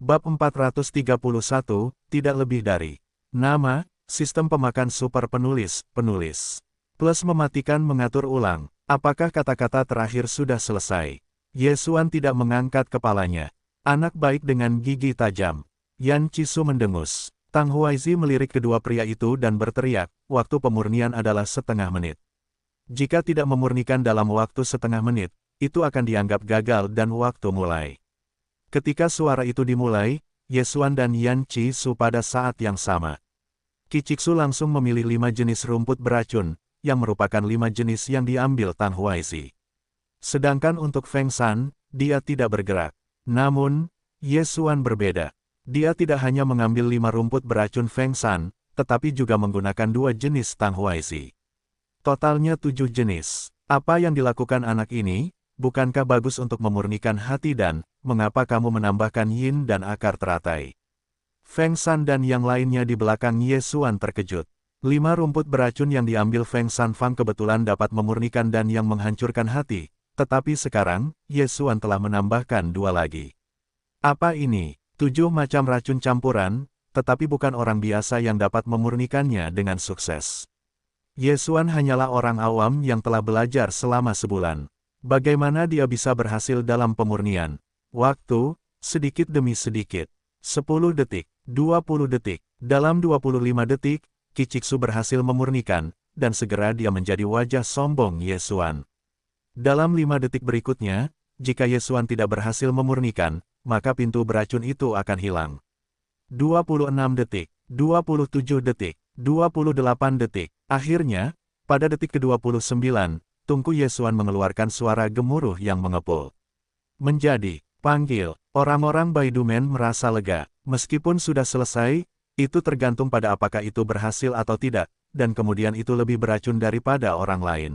Bab 431, tidak lebih dari. Nama, sistem pemakan super penulis. Plus mematikan mengatur ulang. Apakah kata-kata terakhir sudah selesai? Yesuan tidak mengangkat kepalanya. Anak baik dengan gigi tajam. Yan Chisu mendengus. Tang Huaizi melirik kedua pria itu dan berteriak, waktu pemurnian adalah setengah menit. Jika tidak memurnikan dalam waktu setengah menit, itu akan dianggap gagal dan waktu mulai. Ketika suara itu dimulai, Yesuan dan Yan Chisu pada saat yang sama. Kichiksu langsung memilih 5 jenis rumput beracun, yang merupakan 5 jenis yang diambil Tang Huaizi. Sedangkan untuk Feng San, dia tidak bergerak. Namun, Yesuan berbeda. Dia tidak hanya mengambil 5 rumput beracun Feng San, tetapi juga menggunakan 2 jenis Tang Huaizi. Totalnya 7 jenis. Apa yang dilakukan anak ini? Bukankah bagus untuk memurnikan hati dan, mengapa kamu menambahkan yin dan akar teratai? Feng San dan yang lainnya di belakang Yesuan terkejut. 5 rumput beracun yang diambil Feng San Fang kebetulan dapat memurnikan dan yang menghancurkan hati, tetapi sekarang, Yesuan telah menambahkan 2 lagi. Apa ini? 7 macam racun campuran, tetapi bukan orang biasa yang dapat memurnikannya dengan sukses. Yesuan hanyalah orang awam yang telah belajar selama sebulan. Bagaimana dia bisa berhasil dalam pemurnian? Waktu, sedikit demi sedikit. 10 detik, 20 detik. Dalam 25 detik, Kichiksu berhasil memurnikan, dan segera dia menjadi wajah sombong Yesuan. Dalam 5 detik berikutnya, jika Yesuan tidak berhasil memurnikan, maka pintu beracun itu akan hilang. 26 detik, 27 detik, 28 detik. Akhirnya, pada detik ke-29, tungku Yesuan mengeluarkan suara gemuruh yang mengepul. Menjadi, panggil, orang-orang Baidumen merasa lega. Meskipun sudah selesai, itu tergantung pada apakah itu berhasil atau tidak, dan kemudian itu lebih beracun daripada orang lain.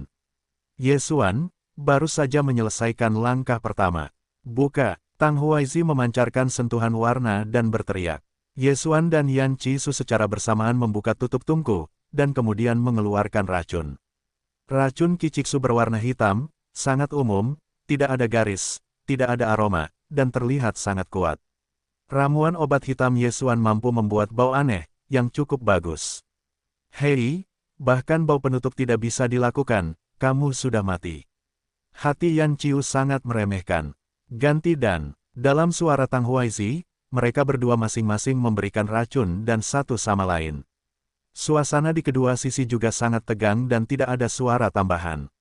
Yesuan, baru saja menyelesaikan langkah pertama. Buka. Tang Huaizi memancarkan sentuhan warna dan berteriak. Yesuan dan Yan Chisu secara bersamaan membuka tutup tungku, dan kemudian mengeluarkan racun. Racun Kichiksu berwarna hitam, sangat umum, tidak ada garis, tidak ada aroma, dan terlihat sangat kuat. Ramuan obat hitam Yesuan mampu membuat bau aneh, yang cukup bagus. Hei, bahkan bau penutup tidak bisa dilakukan, kamu sudah mati. Hati Yan Chiu sangat meremehkan. Ganti dan, dalam suara Tang Huaizi, mereka berdua masing-masing memberikan racun dan satu sama lain. Suasana di kedua sisi juga sangat tegang dan tidak ada suara tambahan.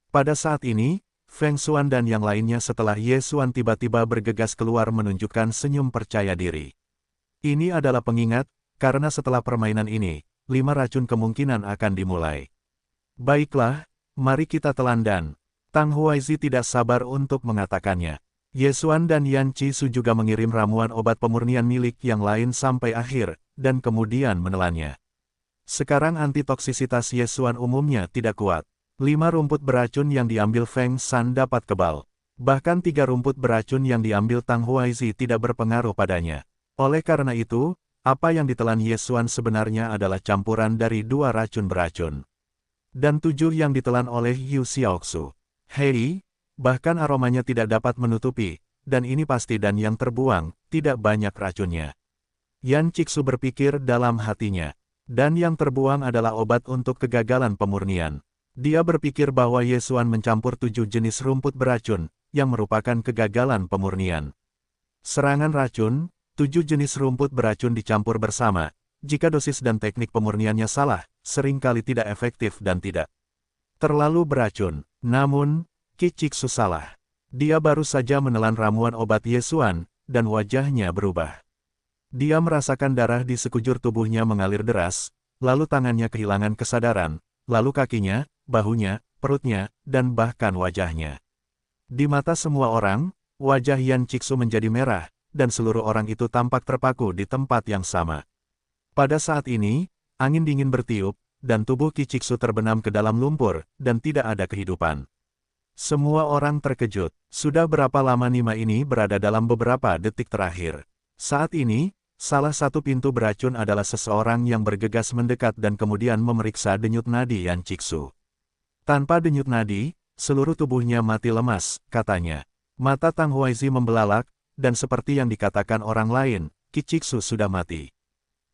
Pada saat ini, Feng Xuan dan yang lainnya setelah Yesuan tiba-tiba bergegas keluar menunjukkan senyum percaya diri. Ini adalah pengingat, karena setelah permainan ini, 5 racun kemungkinan akan dimulai. Baiklah, mari kita telandan. Tang Huaizi tidak sabar untuk mengatakannya. Yesuan dan Yan Chisu juga mengirim ramuan obat pemurnian milik yang lain sampai akhir, dan kemudian menelannya. Sekarang antitoksisitas Yesuan umumnya tidak kuat. 5 rumput beracun yang diambil Feng San dapat kebal. Bahkan 3 rumput beracun yang diambil Tang Huaizi tidak berpengaruh padanya. Oleh karena itu, apa yang ditelan Yesuan sebenarnya adalah campuran dari 2 racun beracun. Dan 7 yang ditelan oleh Yu Xiaoxu. Hei, bahkan aromanya tidak dapat menutupi, dan ini pasti dan yang terbuang, tidak banyak racunnya. Yan Chisu berpikir dalam hatinya, dan yang terbuang adalah obat untuk kegagalan pemurnian. Dia berpikir bahwa Yesuan mencampur 7 jenis rumput beracun, yang merupakan kegagalan pemurnian. Serangan racun, 7 jenis rumput beracun dicampur bersama, jika dosis dan teknik pemurniannya salah, seringkali tidak efektif dan tidak terlalu beracun. Namun, Kichiksu salah. Dia baru saja menelan ramuan obat Yesuan, dan wajahnya berubah. Dia merasakan darah di sekujur tubuhnya mengalir deras, lalu tangannya kehilangan kesadaran, lalu kakinya, bahunya, perutnya, dan bahkan wajahnya. Di mata semua orang, wajah Yan Chisu menjadi merah, dan seluruh orang itu tampak terpaku di tempat yang sama. Pada saat ini, angin dingin bertiup, dan tubuh Kichiksu terbenam ke dalam lumpur, dan tidak ada kehidupan. Semua orang terkejut. Sudah berapa lama Nima ini berada dalam beberapa detik terakhir. Saat ini, salah satu pintu beracun adalah seseorang yang bergegas mendekat dan kemudian memeriksa denyut nadi Yan Chisu. Tanpa denyut nadi, seluruh tubuhnya mati lemas, katanya. Mata Tang Huaizi membelalak, dan seperti yang dikatakan orang lain, Qi Jixu sudah mati.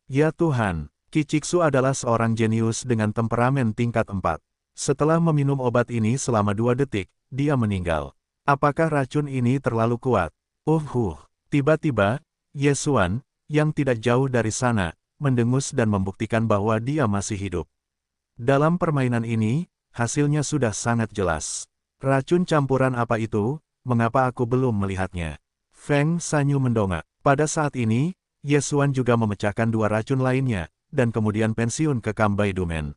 Ya Tuhan, Qi Jixu adalah seorang jenius dengan temperamen tingkat 4. Setelah meminum obat ini selama 2 detik, dia meninggal. Apakah racun ini terlalu kuat? Tiba-tiba, Ye Xuan, yang tidak jauh dari sana, mendengus dan membuktikan bahwa dia masih hidup. Dalam permainan ini, hasilnya sudah sangat jelas. Racun campuran apa itu? Mengapa aku belum melihatnya? Feng Sanyu mendongak. Pada saat ini, Ye Xuan juga memecahkan 2 racun lainnya, dan kemudian pensiun ke Kambai Dumen.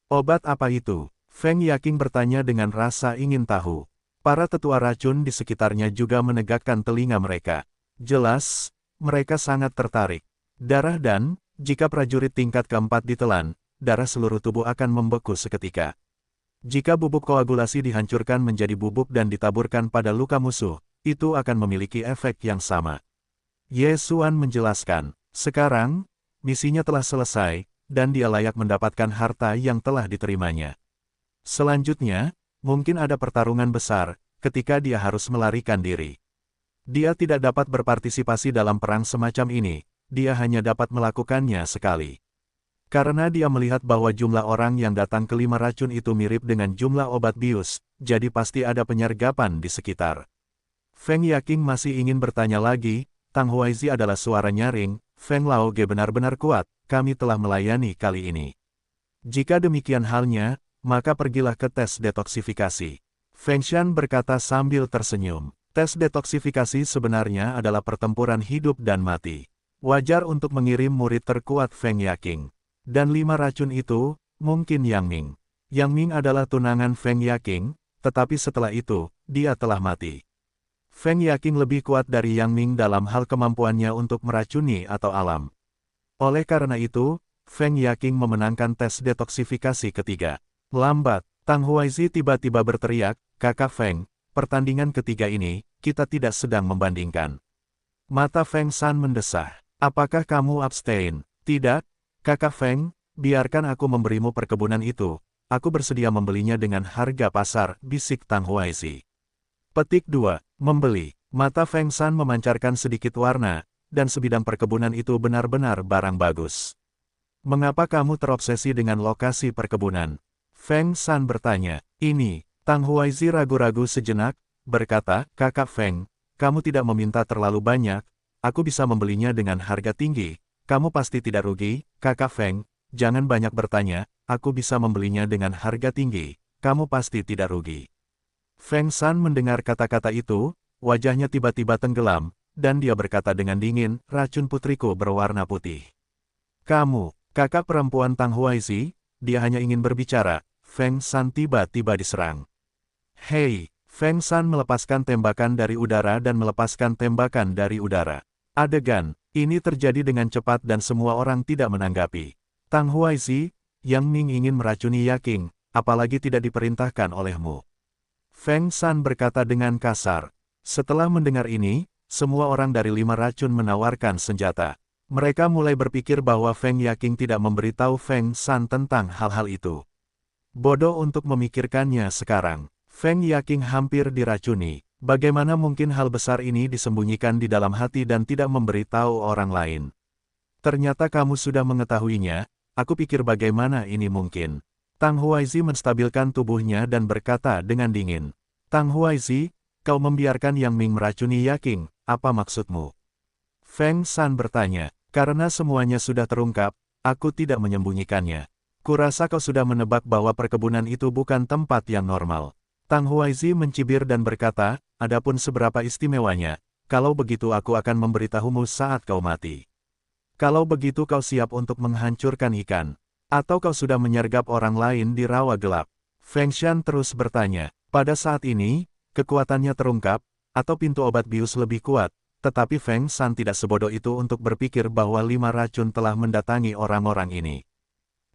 Obat apa itu? Feng Yaking bertanya dengan rasa ingin tahu. Para tetua racun di sekitarnya juga menegakkan telinga mereka. Jelas, mereka sangat tertarik. Darah dan, jika prajurit tingkat keempat ditelan, darah seluruh tubuh akan membeku seketika. Jika bubuk koagulasi dihancurkan menjadi bubuk dan ditaburkan pada luka musuh, itu akan memiliki efek yang sama. Ye Xuan menjelaskan, sekarang, misinya telah selesai, dan dia layak mendapatkan harta yang telah diterimanya. Selanjutnya, mungkin ada pertarungan besar, ketika dia harus melarikan diri. Dia tidak dapat berpartisipasi dalam perang semacam ini, dia hanya dapat melakukannya sekali. Karena dia melihat bahwa jumlah orang yang datang ke 5 racun itu mirip dengan jumlah obat bius, jadi pasti ada penyergapan di sekitar. Feng Yaking masih ingin bertanya lagi. Tang Huaizi adalah suara nyaring, Feng Lao Ge benar-benar kuat, kami telah melayani kali ini. Jika demikian halnya, maka pergilah ke tes detoksifikasi. Feng Shan berkata sambil tersenyum. Tes detoksifikasi sebenarnya adalah pertempuran hidup dan mati. Wajar untuk mengirim murid terkuat Feng Yaking. Dan 5 racun itu, mungkin Yang Ming. Yang Ming adalah tunangan Feng Yaking, tetapi setelah itu, dia telah mati. Feng Yaking lebih kuat dari Yang Ming dalam hal kemampuannya untuk meracuni atau alam. Oleh karena itu, Feng Yaking memenangkan tes detoksifikasi ketiga. Lambat, Tang Huaizi tiba-tiba berteriak, Kakak Feng, pertandingan ketiga ini, kita tidak sedang membandingkan. Mata Feng Shan mendesah. Apakah kamu abstain? Tidak, Kakak Feng, biarkan aku memberimu perkebunan itu. Aku bersedia membelinya dengan harga pasar, bisik Tang Huaizi. Petik 2. Membeli. Mata Feng Shan memancarkan sedikit warna, dan sebidang perkebunan itu benar-benar barang bagus. Mengapa kamu terobsesi dengan lokasi perkebunan? Feng Shan bertanya. Ini, Tang Huaizi ragu-ragu sejenak, berkata, Kakak Feng, kamu tidak meminta terlalu banyak, aku bisa membelinya dengan harga tinggi, kamu pasti tidak rugi, Kakak Feng, jangan banyak bertanya, aku bisa membelinya dengan harga tinggi, kamu pasti tidak rugi. Feng Shan mendengar kata-kata itu, wajahnya tiba-tiba tenggelam, dan dia berkata dengan dingin, racun putriku berwarna putih. Kamu, kakak perempuan Tang Huaizi, dia hanya ingin berbicara, Feng Shan tiba-tiba diserang. Hei, Feng Shan melepaskan tembakan dari udara dan melepaskan tembakan dari udara. Adegan, ini terjadi dengan cepat dan semua orang tidak menanggapi. Tang Huaizi, Yang Ming ingin meracuni Yaking, apalagi tidak diperintahkan olehmu. Feng Shan berkata dengan kasar. Setelah mendengar ini, semua orang dari 5 racun menawarkan senjata. Mereka mulai berpikir bahwa Feng Yaking tidak memberitahu Feng Shan tentang hal-hal itu. Bodoh untuk memikirkannya sekarang. Feng Yaking hampir diracuni. Bagaimana mungkin hal besar ini disembunyikan di dalam hati dan tidak memberitahu orang lain? Ternyata kamu sudah mengetahuinya, aku pikir bagaimana ini mungkin. Tang Huaizi menstabilkan tubuhnya dan berkata dengan dingin. Tang Huaizi, kau membiarkan Yang Ming meracuni Yaking, apa maksudmu? Feng Shan bertanya, karena semuanya sudah terungkap, aku tidak menyembunyikannya. Kurasa kau sudah menebak bahwa perkebunan itu bukan tempat yang normal. Tang Huaizi mencibir dan berkata, adapun seberapa istimewanya, kalau begitu aku akan memberitahumu saat kau mati. Kalau begitu kau siap untuk menghancurkan ikan. Atau kau sudah menyergap orang lain di rawa gelap? Feng Shan terus bertanya. Pada saat ini, kekuatannya terungkap, atau pintu obat bius lebih kuat, tetapi Feng Shan tidak sebodoh itu untuk berpikir bahwa 5 racun telah mendatangi orang-orang ini.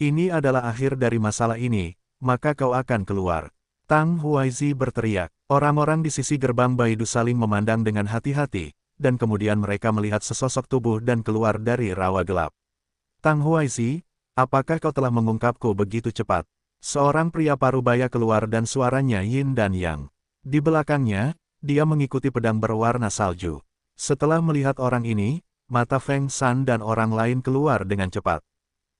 Ini adalah akhir dari masalah ini, maka kau akan keluar. Tang Huaizi berteriak. Orang-orang di sisi gerbang Baidu saling memandang dengan hati-hati, dan kemudian mereka melihat sesosok tubuh dan keluar dari rawa gelap. Tang Huaizi, apakah kau telah mengungkapku begitu cepat? Seorang pria parubaya keluar dan suaranya yin dan yang. Di belakangnya, dia mengikuti pedang berwarna salju. Setelah melihat orang ini, mata Feng Shan dan orang lain keluar dengan cepat.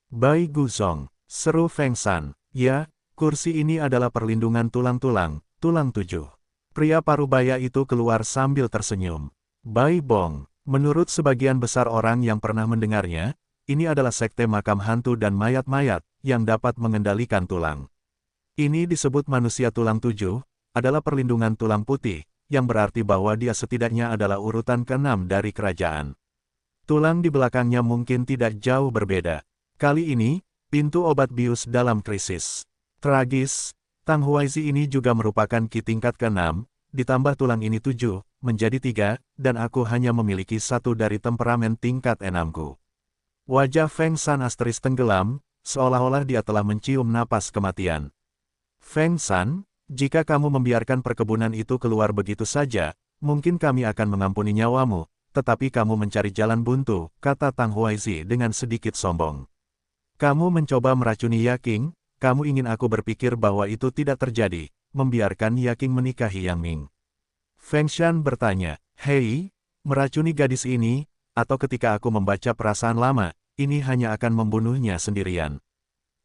Bai Guzong, seru Feng Shan. Ya, kursi ini adalah perlindungan tulang-tulang, tulang 7. Pria parubaya itu keluar sambil tersenyum. Bai Bong, menurut sebagian besar orang yang pernah mendengarnya, ini adalah sekte makam hantu dan mayat-mayat, yang dapat mengendalikan tulang. Ini disebut manusia tulang 7, adalah perlindungan tulang putih, yang berarti bahwa dia setidaknya adalah urutan ke-6 dari kerajaan. Tulang di belakangnya mungkin tidak jauh berbeda. Kali ini, pintu obat bius dalam krisis. Tragis, Tang Huaizi ini juga merupakan ki tingkat ke-6, ditambah tulang ini 7, menjadi 3, dan aku hanya memiliki 1 dari temperamen tingkat 6-ku. Wajah Feng Shan asteris tenggelam, seolah-olah dia telah mencium napas kematian. Feng Shan, jika kamu membiarkan perkebunan itu keluar begitu saja, mungkin kami akan mengampuni nyawamu, tetapi kamu mencari jalan buntu, kata Tang Huaizi dengan sedikit sombong. Kamu mencoba meracuni Yaking, kamu ingin aku berpikir bahwa itu tidak terjadi, membiarkan Yaking menikahi Yang Ming. Feng Shan bertanya, hei, meracuni gadis ini, atau ketika aku membaca perasaan lama, ini hanya akan membunuhnya sendirian.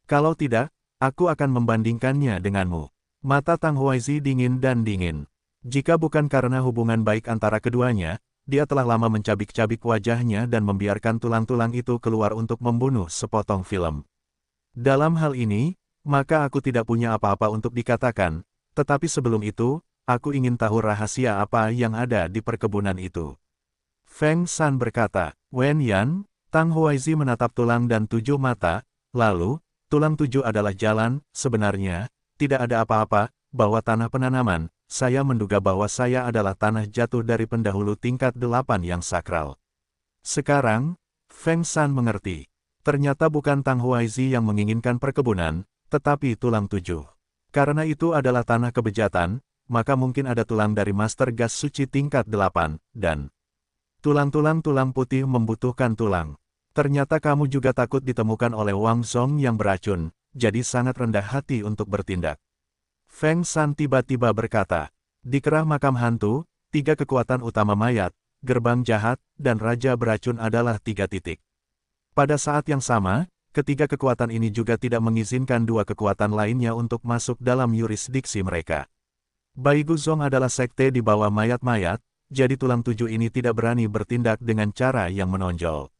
Kalau tidak, aku akan membandingkannya denganmu. Mata Tang Huaizi dingin dan dingin. Jika bukan karena hubungan baik antara keduanya, dia telah lama mencabik-cabik wajahnya dan membiarkan tulang-tulang itu keluar untuk membunuh sepotong film. Dalam hal ini, maka aku tidak punya apa-apa untuk dikatakan, tetapi sebelum itu, aku ingin tahu rahasia apa yang ada di perkebunan itu. Feng Shan berkata, Wen Yan, Tang Huaizi menatap tulang dan 7 mata, lalu, tulang 7 adalah jalan, sebenarnya, tidak ada apa-apa, bahwa tanah penanaman, saya menduga bahwa saya adalah tanah jatuh dari pendahulu tingkat 8 yang sakral. Sekarang, Feng Shan mengerti. Ternyata bukan Tang Huaizi yang menginginkan perkebunan, tetapi tulang 7. Karena itu adalah tanah kebejatan, maka mungkin ada tulang dari Master Gas Suci tingkat 8, dan tulang putih membutuhkan tulang. Ternyata kamu juga takut ditemukan oleh Wang Zong yang beracun, jadi sangat rendah hati untuk bertindak. Feng Shan tiba-tiba berkata, di kerah makam hantu, 3 kekuatan utama mayat, gerbang jahat, dan raja beracun adalah 3 titik. Pada saat yang sama, ketiga kekuatan ini juga tidak mengizinkan 2 kekuatan lainnya untuk masuk dalam yurisdiksi mereka. Bai Guzong adalah sekte di bawah mayat-mayat, jadi tulang 7 ini tidak berani bertindak dengan cara yang menonjol.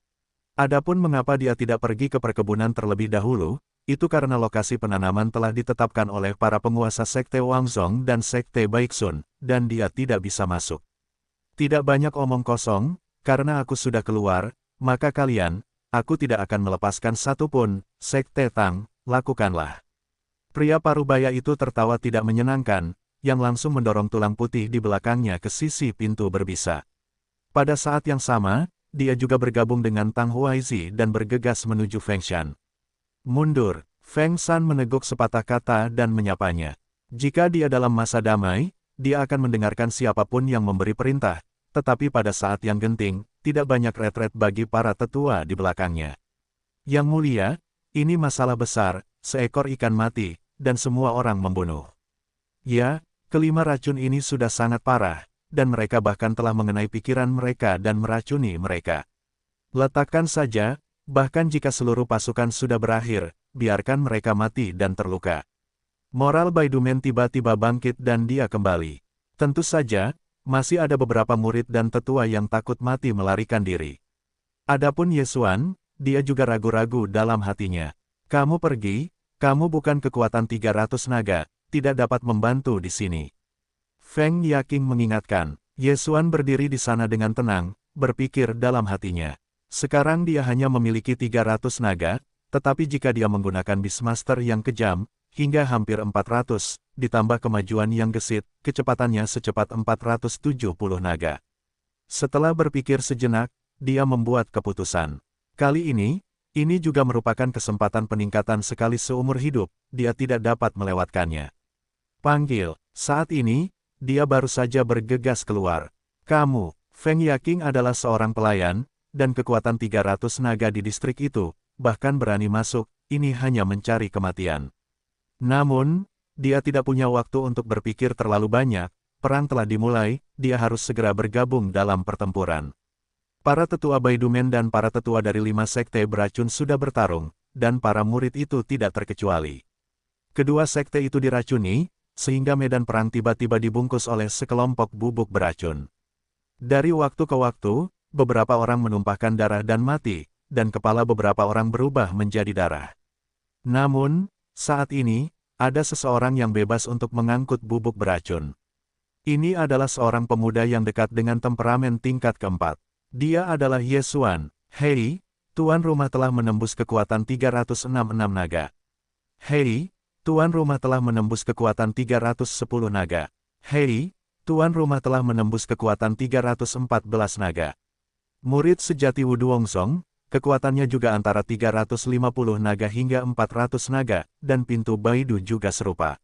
Adapun mengapa dia tidak pergi ke perkebunan terlebih dahulu, itu karena lokasi penanaman telah ditetapkan oleh para penguasa sekte Wang Zong dan sekte Baiksun, dan dia tidak bisa masuk. Tidak banyak omong kosong, karena aku sudah keluar, maka kalian, aku tidak akan melepaskan satu pun, sekte Tang, lakukanlah. Pria parubaya itu tertawa tidak menyenangkan, yang langsung mendorong tulang putih di belakangnya ke sisi pintu berbisa. Pada saat yang sama, dia juga bergabung dengan Tang Huaizi dan bergegas menuju Feng Shan. Mundur, Feng Shan meneguk sepatah kata dan menyapanya. Jika dia dalam masa damai, dia akan mendengarkan siapapun yang memberi perintah, tetapi pada saat yang genting, tidak banyak retret bagi para tetua di belakangnya. Yang mulia, ini masalah besar, seekor ikan mati, dan semua orang membunuh. Ya, kelima racun ini sudah sangat parah, dan mereka bahkan telah mengenai pikiran mereka dan meracuni mereka. Letakkan saja, bahkan jika seluruh pasukan sudah berakhir, biarkan mereka mati dan terluka. Moral Baidumen tiba-tiba bangkit dan dia kembali. Tentu saja, masih ada beberapa murid dan tetua yang takut mati melarikan diri. Adapun Yesuan, dia juga ragu-ragu dalam hatinya. Kamu pergi, kamu bukan kekuatan 300 naga, tidak dapat membantu di sini. Feng Yaking mengingatkan, Yesuan berdiri di sana dengan tenang, berpikir dalam hatinya. Sekarang dia hanya memiliki 300 naga, tetapi jika dia menggunakan Beastmaster yang kejam, hingga hampir 400, ditambah kemajuan yang gesit, kecepatannya secepat 470 naga. Setelah berpikir sejenak, dia membuat keputusan. Kali ini juga merupakan kesempatan peningkatan sekali seumur hidup, dia tidak dapat melewatkannya. Panggil, saat ini, dia baru saja bergegas keluar. Kamu, Feng Yaking adalah seorang pelayan, dan kekuatan 300 naga di distrik itu, bahkan berani masuk, ini hanya mencari kematian. Namun, dia tidak punya waktu untuk berpikir terlalu banyak, perang telah dimulai, dia harus segera bergabung dalam pertempuran. Para tetua Baidumen dan para tetua dari 5 sekte beracun sudah bertarung, dan para murid itu tidak terkecuali. Kedua sekte itu diracuni, sehingga medan perang tiba-tiba dibungkus oleh sekelompok bubuk beracun. Dari waktu ke waktu, beberapa orang menumpahkan darah dan mati, dan kepala beberapa orang berubah menjadi darah. Namun, saat ini, ada seseorang yang bebas untuk mengangkut bubuk beracun. Ini adalah seorang pemuda yang dekat dengan temperamen tingkat keempat. Dia adalah Ye Xuan. Hei, tuan rumah telah menembus kekuatan 366 naga. Hei, tuan rumah telah menembus kekuatan 310 naga. Hei, tuan rumah telah menembus kekuatan 314 naga. Murid sejati Wu Duongsong, kekuatannya juga antara 350 naga hingga 400 naga, dan pintu Baidu juga serupa.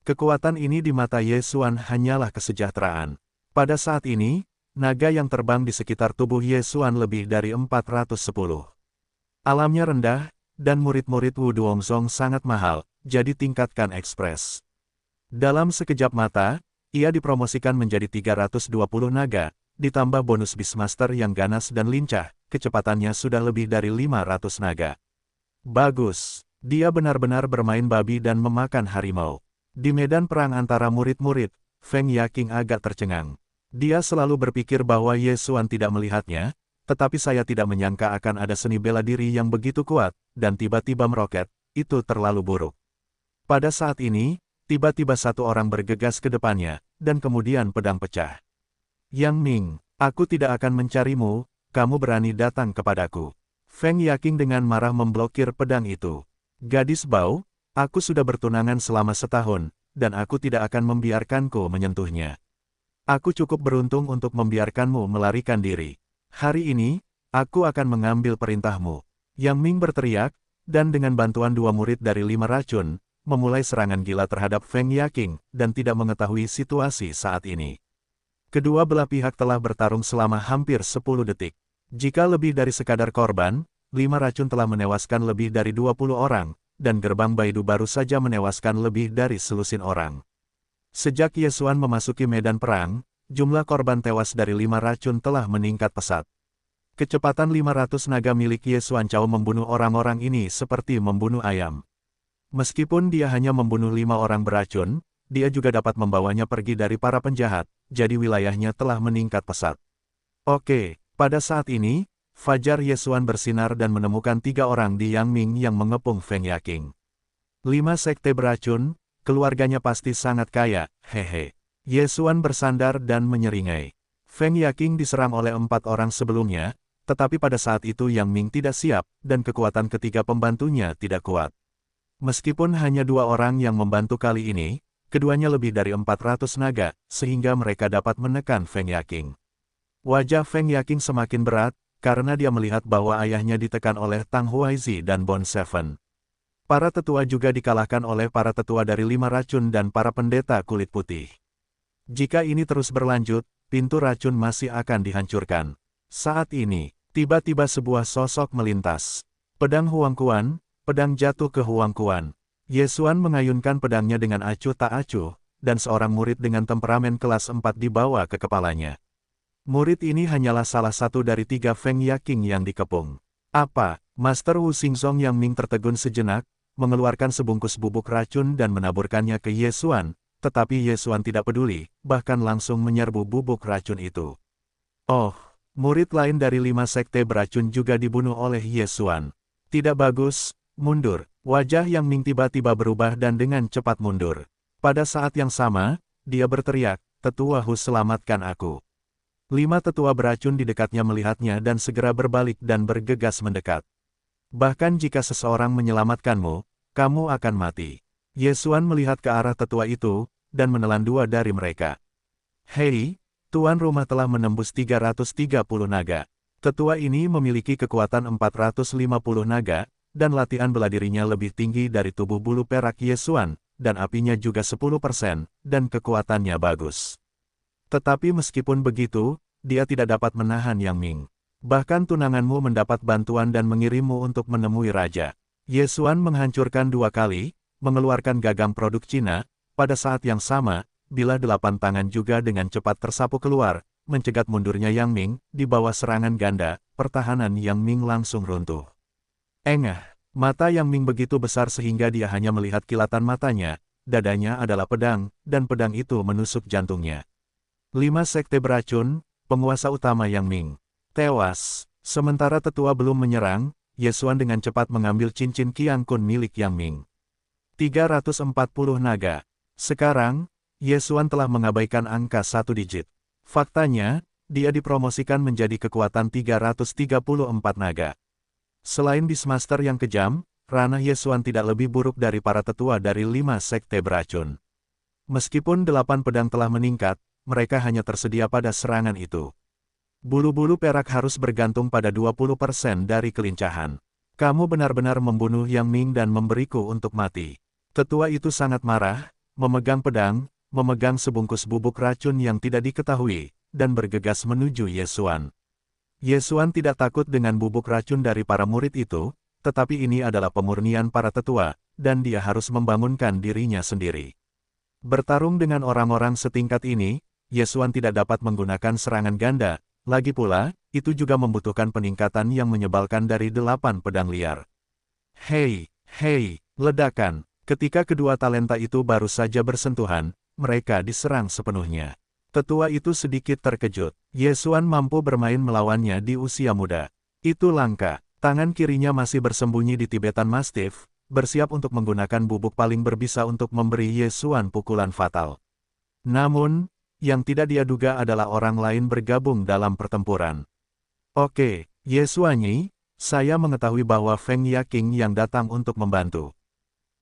Kekuatan ini di mata Ye Xuan hanyalah kesejahteraan. Pada saat ini, naga yang terbang di sekitar tubuh Ye Xuan lebih dari 410. Alamnya rendah, dan murid-murid Wu Duongsong sangat mahal, jadi tingkatkan ekspres. Dalam sekejap mata, ia dipromosikan menjadi 320 naga, ditambah bonus Beastmaster yang ganas dan lincah, kecepatannya sudah lebih dari 500 naga. Bagus, dia benar-benar bermain babi dan memakan harimau. Di medan perang antara murid-murid, Feng Yaking agak tercengang. Dia selalu berpikir bahwa Ye Xuan tidak melihatnya, tetapi saya tidak menyangka akan ada seni bela diri yang begitu kuat, dan tiba-tiba meroket, itu terlalu buruk. Pada saat ini, tiba-tiba satu orang bergegas ke depannya, dan kemudian pedang pecah. Yang Ming, aku tidak akan mencarimu, kamu berani datang kepadaku. Feng Yaking dengan marah memblokir pedang itu. Gadis bau, aku sudah bertunangan selama setahun, dan aku tidak akan membiarkanku menyentuhnya. Aku cukup beruntung untuk membiarkanmu melarikan diri. Hari ini, aku akan mengambil perintahmu. Yang Ming berteriak, dan dengan bantuan 2 murid dari 5 racun, memulai serangan gila terhadap Feng Yaking, dan tidak mengetahui situasi saat ini. Kedua belah pihak telah bertarung selama hampir 10 detik. Jika lebih dari sekadar korban, 5 racun telah menewaskan lebih dari 20 orang, dan gerbang Baidu baru saja menewaskan lebih dari selusin orang. Sejak Ye Xuan memasuki medan perang, jumlah korban tewas dari 5 racun telah meningkat pesat. Kecepatan 500 naga milik Ye Xuan Chao membunuh orang-orang ini seperti membunuh ayam. Meskipun dia hanya membunuh 5 orang beracun, dia juga dapat membawanya pergi dari para penjahat, jadi wilayahnya telah meningkat pesat. Oke, pada saat ini, Fajar Ye Xuan bersinar dan menemukan 3 orang di Yang Ming yang mengepung Feng Yaking. 5 sekte beracun, keluarganya pasti sangat kaya, hehe. Ye Xuan bersandar dan menyeringai. Feng Yaking diserang oleh 4 orang sebelumnya, tetapi pada saat itu Yang Ming tidak siap, dan kekuatan ketiga pembantunya tidak kuat. Meskipun hanya 2 orang yang membantu kali ini, keduanya lebih dari 400 naga, sehingga mereka dapat menekan Feng Yaking. Wajah Feng Yaking semakin berat, karena dia melihat bahwa ayahnya ditekan oleh Tang Huaizi dan Bond Seven. Para tetua juga dikalahkan oleh para tetua dari 5 racun dan para pendeta kulit putih. Jika ini terus berlanjut, pintu racun masih akan dihancurkan. Saat ini, tiba-tiba sebuah sosok melintas. Pedang Huang Kuan, pedang jatuh ke Huang Kuan. Ye Xuan mengayunkan pedangnya dengan acuh tak acuh, dan seorang murid dengan temperamen kelas 4 dibawa ke kepalanya. Murid ini hanyalah salah satu dari 3 Feng Yaking yang dikepung. Apa? Master Wu Xingzong Yang Ming tertegun sejenak, mengeluarkan sebungkus bubuk racun dan menaburkannya ke Ye Xuan, tetapi Ye Xuan tidak peduli, bahkan langsung menyerbu bubuk racun itu. Oh, murid lain dari 5 sekte beracun juga dibunuh oleh Ye Xuan. Tidak bagus, mundur. Wajah Yang Ming tiba-tiba berubah dan dengan cepat mundur. Pada saat yang sama, dia berteriak, "Tetua Hu, selamatkan aku." 5 tetua beracun di dekatnya melihatnya dan segera berbalik dan bergegas mendekat. Bahkan jika seseorang menyelamatkanmu, kamu akan mati. Ye Xuan melihat ke arah tetua itu, dan menelan 2 dari mereka. Hei, tuan rumah telah menembus 330 naga. Tetua ini memiliki kekuatan 450 naga, dan latihan bela dirinya lebih tinggi dari tubuh bulu perak Ye Xuan, dan apinya juga 10%, dan kekuatannya bagus. Tetapi meskipun begitu, dia tidak dapat menahan Yang Ming. Bahkan tunanganmu mendapat bantuan dan mengirimmu untuk menemui raja. Ye Xuan menghancurkan 2 kali, mengeluarkan gagang produk Cina. Pada saat yang sama, bila 8 tangan juga dengan cepat tersapu keluar, mencegat mundurnya Yang Ming, di bawah serangan ganda, pertahanan Yang Ming langsung runtuh. Engah, mata Yang Ming begitu besar sehingga dia hanya melihat kilatan matanya, dadanya adalah pedang, dan pedang itu menusuk jantungnya. 5 sekte beracun, penguasa utama Yang Ming, tewas. Sementara tetua belum menyerang, Ye Xuan dengan cepat mengambil cincin Qian Kun milik Yang Ming. 340 naga. Sekarang, Ye Xuan telah mengabaikan angka 1 digit. Faktanya, dia dipromosikan menjadi kekuatan 334 naga. Selain Beastmaster yang kejam, ranah Ye Xuan tidak lebih buruk dari para tetua dari 5 sekte beracun. Meskipun 8 pedang telah meningkat, mereka hanya tersedia pada serangan itu. Bulu-bulu perak harus bergantung pada 20% dari kelincahan. Kamu benar-benar membunuh Yang Ming dan memberiku untuk mati. Tetua itu sangat marah, memegang pedang, memegang sebungkus bubuk racun yang tidak diketahui, dan bergegas menuju Ye Xuan. Ye Xuan tidak takut dengan bubuk racun dari para murid itu, tetapi ini adalah pemurnian para tetua, dan dia harus membangunkan dirinya sendiri. Bertarung dengan orang-orang setingkat ini, Ye Xuan tidak dapat menggunakan serangan ganda. Lagi pula, itu juga membutuhkan peningkatan yang menyebalkan dari 8 pedang liar. Hei, ledakan. Ketika kedua talenta itu baru saja bersentuhan, mereka diserang sepenuhnya. Tetua itu sedikit terkejut. Ye Xuan mampu bermain melawannya di usia muda. Itu langka. Tangan kirinya masih bersembunyi di Tibetan Mastiff, bersiap untuk menggunakan bubuk paling berbisa untuk memberi Ye Xuan pukulan fatal. Namun, yang tidak dia duga adalah orang lain bergabung dalam pertempuran. Oke, Ye Xuanyi, saya mengetahui bahwa Feng Yaking yang datang untuk membantu.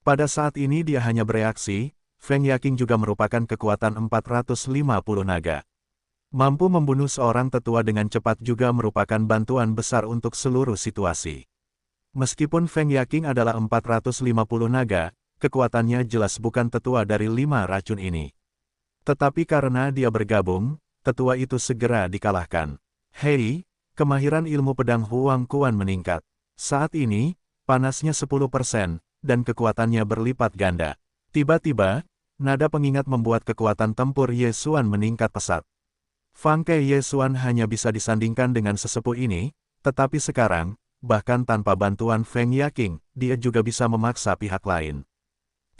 Pada saat ini dia hanya bereaksi, Feng Yaking juga merupakan kekuatan 450 naga. Mampu membunuh seorang tetua dengan cepat juga merupakan bantuan besar untuk seluruh situasi. Meskipun Feng Yaking adalah 450 naga, kekuatannya jelas bukan tetua dari 5 racun ini. Tetapi karena dia bergabung, tetua itu segera dikalahkan. Hei, kemahiran ilmu pedang Huang Kuan meningkat. Saat ini, panasnya 10%, dan kekuatannya berlipat ganda. Tiba-tiba, nada pengingat membuat kekuatan tempur Ye Xuan meningkat pesat. Fangke Ye Xuan hanya bisa disandingkan dengan sesepuh ini, tetapi sekarang, bahkan tanpa bantuan Feng Yaking, dia juga bisa memaksa pihak lain.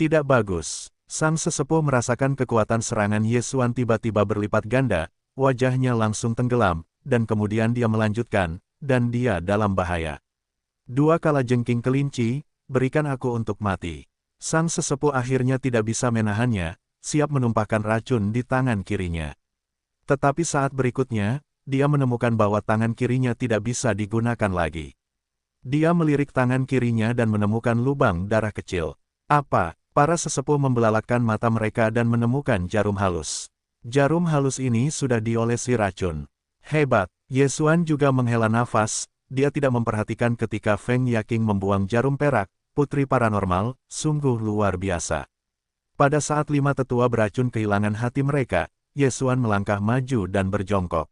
Tidak bagus. Sang sesepuh merasakan kekuatan serangan Ye Xuan tiba-tiba berlipat ganda, wajahnya langsung tenggelam, dan kemudian dia melanjutkan, dan dia dalam bahaya. 2 kalajengking kelinci, berikan aku untuk mati. Sang sesepuh akhirnya tidak bisa menahannya, siap menumpahkan racun di tangan kirinya. Tetapi saat berikutnya, dia menemukan bahwa tangan kirinya tidak bisa digunakan lagi. Dia melirik tangan kirinya dan menemukan lubang darah kecil. Apa? Para sesepuh membelalakkan mata mereka dan menemukan jarum halus. Jarum halus ini sudah diolesi racun. Hebat, Ye Xuan juga menghela nafas, dia tidak memperhatikan ketika Feng Yaking membuang jarum perak, putri paranormal, sungguh luar biasa. Pada saat 5 tetua beracun kehilangan hati mereka, Ye Xuan melangkah maju dan berjongkok.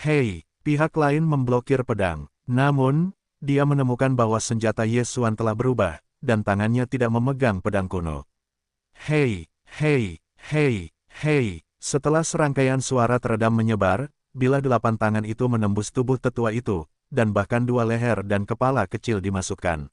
Hei, pihak lain memblokir pedang. Namun, dia menemukan bahwa senjata Ye Xuan telah berubah, dan tangannya tidak memegang pedang kuno. Hei. Setelah serangkaian suara teredam menyebar, bila 8 tangan itu menembus tubuh tetua itu, dan bahkan 2 leher dan kepala kecil dimasukkan.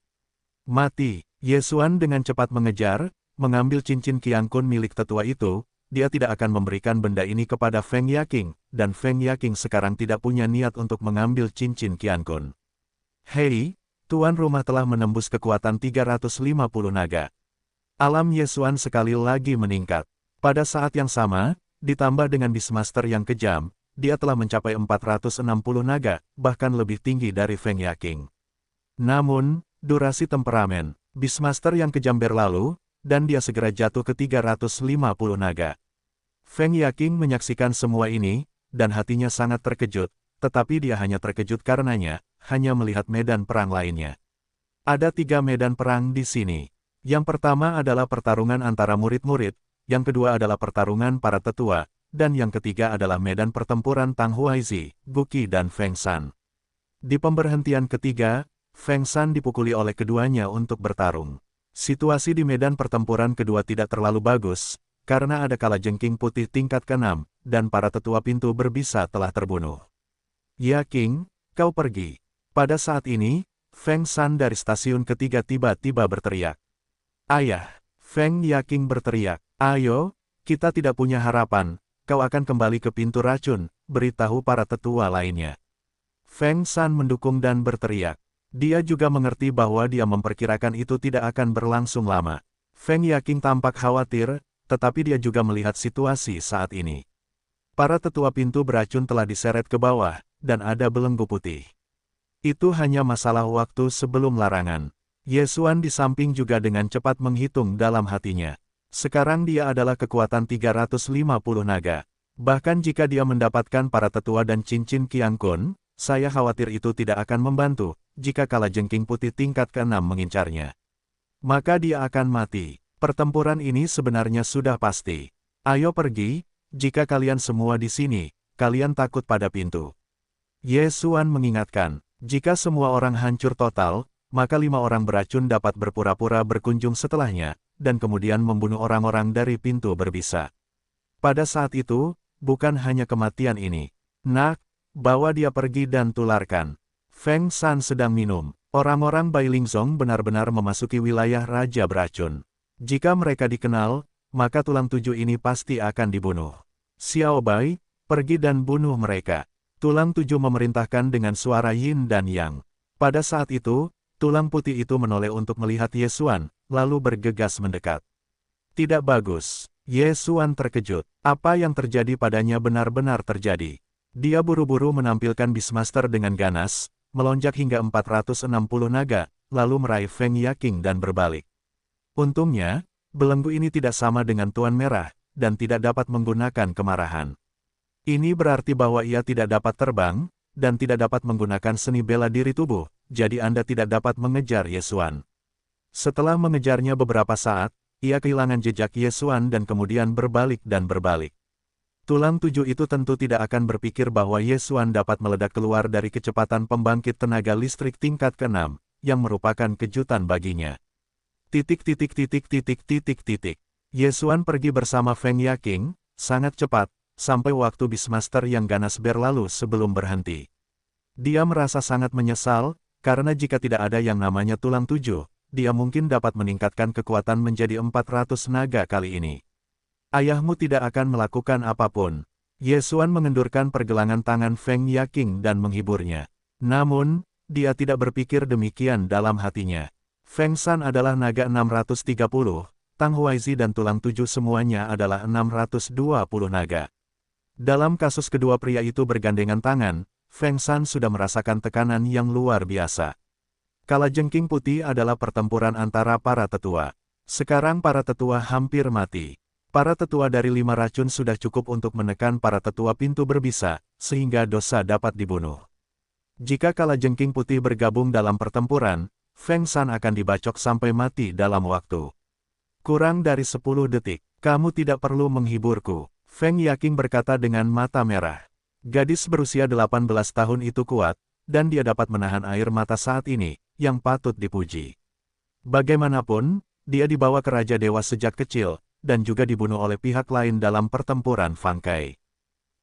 Mati, Ye Xuan dengan cepat mengejar, mengambil cincin Qian Kun milik tetua itu, dia tidak akan memberikan benda ini kepada Feng Yaking, dan Feng Yaking sekarang tidak punya niat untuk mengambil cincin Qian Kun. Hei, tuan rumah telah menembus kekuatan 350 naga. Alam Ye Xuan sekali lagi meningkat. Pada saat yang sama, ditambah dengan Beastmaster yang kejam, dia telah mencapai 460 naga, bahkan lebih tinggi dari Feng Yaking. Namun, durasi temperamen, Beastmaster yang kejam berlalu, dan dia segera jatuh ke 350 naga. Feng Yaking menyaksikan semua ini, dan hatinya sangat terkejut, tetapi dia hanya terkejut karenanya, hanya melihat medan perang lainnya. Ada 3 medan perang di sini. Yang pertama adalah pertarungan antara murid-murid, yang kedua adalah pertarungan para tetua, dan yang ketiga adalah medan pertempuran Tang Huaizi, Guqi dan Feng Shan. Di pemberhentian ketiga, Feng Shan dipukuli oleh keduanya untuk bertarung. Situasi di medan pertempuran kedua tidak terlalu bagus, karena ada kalajengking putih tingkat ke-6, dan para tetua pintu berbisa telah terbunuh. Ya King, kau pergi. Pada saat ini, Feng San dari stasiun ketiga tiba-tiba berteriak. Ayah, Feng Yaking berteriak, ayo, kita tidak punya harapan, kau akan kembali ke pintu racun, beritahu para tetua lainnya. Feng San mendukung dan berteriak. Dia juga mengerti bahwa dia memperkirakan itu tidak akan berlangsung lama. Feng Yaking tampak khawatir, tetapi dia juga melihat situasi saat ini. Para tetua pintu beracun telah diseret ke bawah, dan ada belenggu putih. Itu hanya masalah waktu sebelum larangan. Ye Xuan di samping juga dengan cepat menghitung dalam hatinya. Sekarang dia adalah kekuatan 350 naga. Bahkan jika dia mendapatkan para tetua dan cincin Qiang Kun, saya khawatir itu tidak akan membantu, jika kalajengking putih tingkat ke-6 mengincarnya. Maka dia akan mati. Pertempuran ini sebenarnya sudah pasti. Ayo pergi, jika kalian semua di sini, kalian takut pada pintu. Ye Xuan mengingatkan, jika semua orang hancur total, maka 5 orang beracun dapat berpura-pura berkunjung setelahnya, dan kemudian membunuh orang-orang dari pintu berbisa. Pada saat itu, bukan hanya kematian ini. Nak, bawa dia pergi dan tularkan. Feng San sedang minum. Orang-orang Bailingzong benar-benar memasuki wilayah Raja Beracun. Jika mereka dikenal, maka tulang 7 ini pasti akan dibunuh. Xiao Bai, pergi dan bunuh mereka. Tulang 7 memerintahkan dengan suara yin dan yang. Pada saat itu, tulang putih itu menoleh untuk melihat Ye Xuan, lalu bergegas mendekat. Tidak bagus. Ye Xuan terkejut. Apa yang terjadi padanya benar-benar terjadi. Dia buru-buru menampilkan Beastmaster dengan ganas, melonjak hingga 460 naga, lalu meraih Feng Yaking dan berbalik. Untungnya, belenggu ini tidak sama dengan Tuan Merah, dan tidak dapat menggunakan kemarahan. Ini berarti bahwa ia tidak dapat terbang, dan tidak dapat menggunakan seni bela diri tubuh, jadi Anda tidak dapat mengejar Ye Xuan. Setelah mengejarnya beberapa saat, ia kehilangan jejak Ye Xuan dan kemudian berbalik dan berbalik. Tulang 7 itu tentu tidak akan berpikir bahwa Ye Xuan dapat meledak keluar dari kecepatan pembangkit tenaga listrik tingkat ke-6, yang merupakan kejutan baginya. Ye Xuan pergi bersama Feng Yaking, sangat cepat, sampai waktu Beastmaster yang ganas berlalu sebelum berhenti. Dia merasa sangat menyesal, karena jika tidak ada yang namanya tulang 7, dia mungkin dapat meningkatkan kekuatan menjadi 400 naga kali ini. Ayahmu tidak akan melakukan apapun. Ye Xuan mengendurkan pergelangan tangan Feng Yaking dan menghiburnya. Namun, dia tidak berpikir demikian dalam hatinya. Feng San adalah naga 630, Tang Huaizi dan tulang 7 semuanya adalah 620 naga. Dalam kasus kedua pria itu bergandengan tangan, Feng San sudah merasakan tekanan yang luar biasa. Kalajengking putih adalah pertempuran antara para tetua. Sekarang para tetua hampir mati. Para tetua dari 5 racun sudah cukup untuk menekan para tetua pintu berbisa, sehingga dosa dapat dibunuh. Jika kalajengking putih bergabung dalam pertempuran, Feng San akan dibacok sampai mati dalam waktu kurang dari 10 detik. Kamu tidak perlu menghiburku, Feng Yaking berkata dengan mata merah. Gadis berusia 18 tahun itu kuat, dan dia dapat menahan air mata saat ini, yang patut dipuji. Bagaimanapun, dia dibawa ke Raja Dewa sejak kecil, dan juga dibunuh oleh pihak lain dalam pertempuran Fang Kai.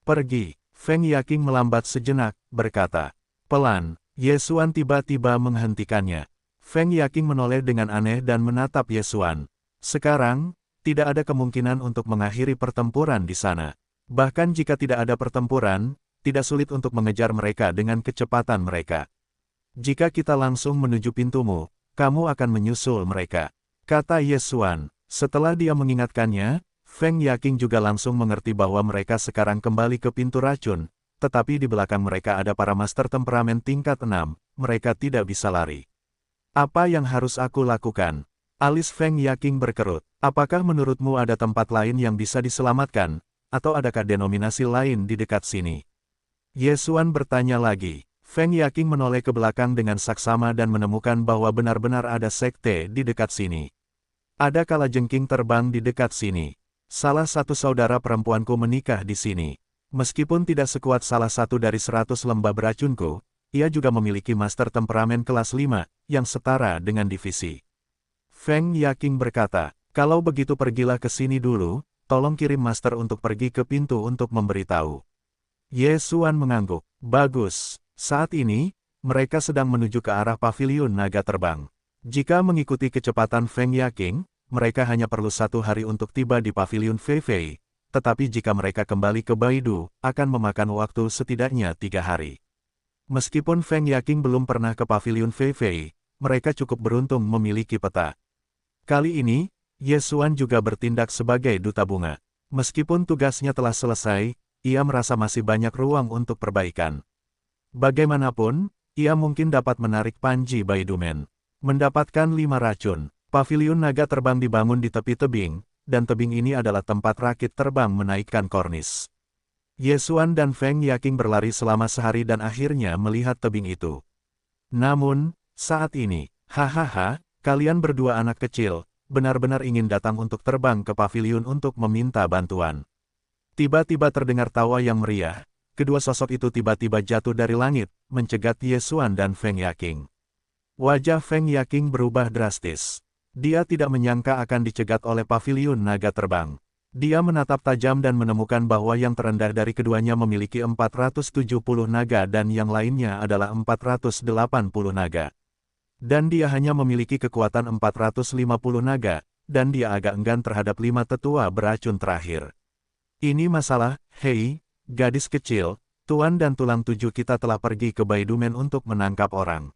Pergi, Feng Yaking melambat sejenak, berkata. Pelan, Ye Xuan tiba-tiba menghentikannya. Feng Yaking menoleh dengan aneh dan menatap Ye Xuan. Sekarang, tidak ada kemungkinan untuk mengakhiri pertempuran di sana. Bahkan jika tidak ada pertempuran, tidak sulit untuk mengejar mereka dengan kecepatan mereka. Jika kita langsung menuju pintumu, kamu akan menyusul mereka, kata Ye Xuan. Setelah dia mengingatkannya, Feng Yaking juga langsung mengerti bahwa mereka sekarang kembali ke pintu racun, tetapi di belakang mereka ada para master temperamen tingkat 6, mereka tidak bisa lari. Apa yang harus aku lakukan? Alis Feng Yaking berkerut. Apakah menurutmu ada tempat lain yang bisa diselamatkan, atau adakah denominasi lain di dekat sini? Ye Xuan bertanya lagi. Feng Yaking menoleh ke belakang dengan saksama dan menemukan bahwa benar-benar ada sekte di dekat sini. Ada kalajengking terbang di dekat sini. Salah satu saudara perempuanku menikah di sini. Meskipun tidak sekuat salah satu dari 100 lembah beracunku, ia juga memiliki master temperamen kelas 5, yang setara dengan divisi. Feng Yaking berkata, kalau begitu pergilah ke sini dulu, tolong kirim master untuk pergi ke pintu untuk memberitahu. Ye Xuan mengangguk. Bagus. Saat ini, mereka sedang menuju ke arah paviliun naga terbang. Jika mengikuti kecepatan Feng Yaking, mereka hanya perlu 1 hari untuk tiba di paviliun Fei Fei. Tetapi jika mereka kembali ke Baidu, akan memakan waktu setidaknya 3 hari. Meskipun Feng Yaking belum pernah ke paviliun Fei Fei, mereka cukup beruntung memiliki peta. Kali ini, Ye Xuan juga bertindak sebagai duta bunga. Meskipun tugasnya telah selesai, ia merasa masih banyak ruang untuk perbaikan. Bagaimanapun, ia mungkin dapat menarik Panji Baidumen. Mendapatkan 5 racun. Paviliun naga terbang dibangun di tepi tebing, dan tebing ini adalah tempat rakit terbang menaikkan kornis. Ye Xuan dan Feng Yaking berlari selama sehari dan akhirnya melihat tebing itu. Namun, saat ini, hahaha, kalian berdua anak kecil, benar-benar ingin datang untuk terbang ke paviliun untuk meminta bantuan. Tiba-tiba terdengar tawa yang meriah. Kedua sosok itu tiba-tiba jatuh dari langit, mencegat Ye Xuan dan Feng Yaking. Wajah Feng Yaking berubah drastis. Dia tidak menyangka akan dicegat oleh paviliun naga terbang. Dia menatap tajam dan menemukan bahwa yang terendah dari keduanya memiliki 470 naga dan yang lainnya adalah 480 naga. Dan dia hanya memiliki kekuatan 450 naga, dan dia agak enggan terhadap 5 tetua beracun terakhir. Ini masalah, hei, gadis kecil, Tuan dan Tulang Tujuh kita telah pergi ke Baidumen untuk menangkap orang.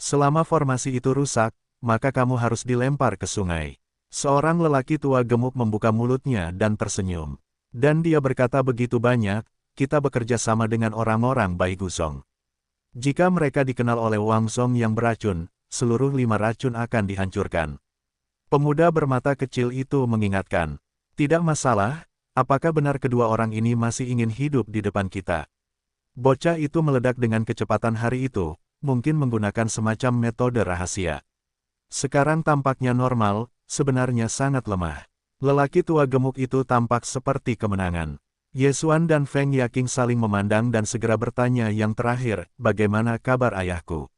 Selama formasi itu rusak, maka kamu harus dilempar ke sungai. Seorang lelaki tua gemuk membuka mulutnya dan tersenyum. Dan dia berkata begitu banyak, kita bekerja sama dengan orang-orang Bai Guzong. Jika mereka dikenal oleh Wang Song yang beracun, seluruh 5 racun akan dihancurkan. Pemuda bermata kecil itu mengingatkan. Tidak masalah. Apakah benar kedua orang ini masih ingin hidup di depan kita? Bocah itu meledak dengan kecepatan hari itu, mungkin menggunakan semacam metode rahasia. Sekarang tampaknya normal, sebenarnya sangat lemah. Lelaki tua gemuk itu tampak seperti kemenangan. Ye Xuan dan Feng Yaking saling memandang dan segera bertanya yang terakhir, bagaimana kabar ayahku?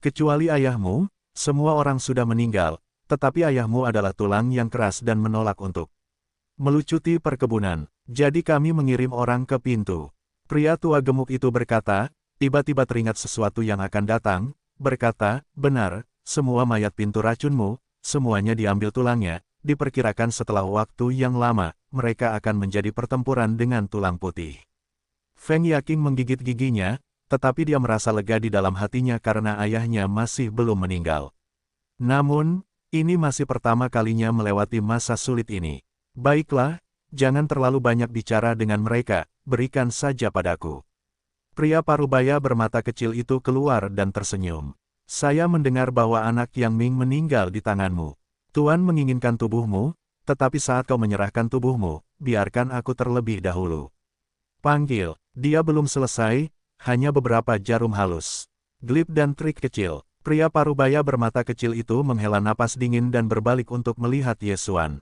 Kecuali ayahmu, semua orang sudah meninggal, tetapi ayahmu adalah tulang yang keras dan menolak untuk melucuti perkebunan, jadi kami mengirim orang ke pintu. Pria tua gemuk itu berkata, tiba-tiba teringat sesuatu yang akan datang, berkata, benar, semua mayat pintu racunmu, semuanya diambil tulangnya, diperkirakan setelah waktu yang lama, mereka akan menjadi pertempuran dengan tulang putih. Feng Yaking menggigit giginya, tetapi dia merasa lega di dalam hatinya karena ayahnya masih belum meninggal. Namun, ini masih pertama kalinya melewati masa sulit ini. Baiklah, jangan terlalu banyak bicara dengan mereka, berikan saja padaku. Pria parubaya bermata kecil itu keluar dan tersenyum. Saya mendengar bahwa anak Yang Ming meninggal di tanganmu. Tuan menginginkan tubuhmu, tetapi saat kau menyerahkan tubuhmu, biarkan aku terlebih dahulu. Panggil, dia belum selesai, hanya beberapa jarum halus. Glip dan trik kecil. Pria parubaya bermata kecil itu menghela napas dingin dan berbalik untuk melihat Ye Xuan.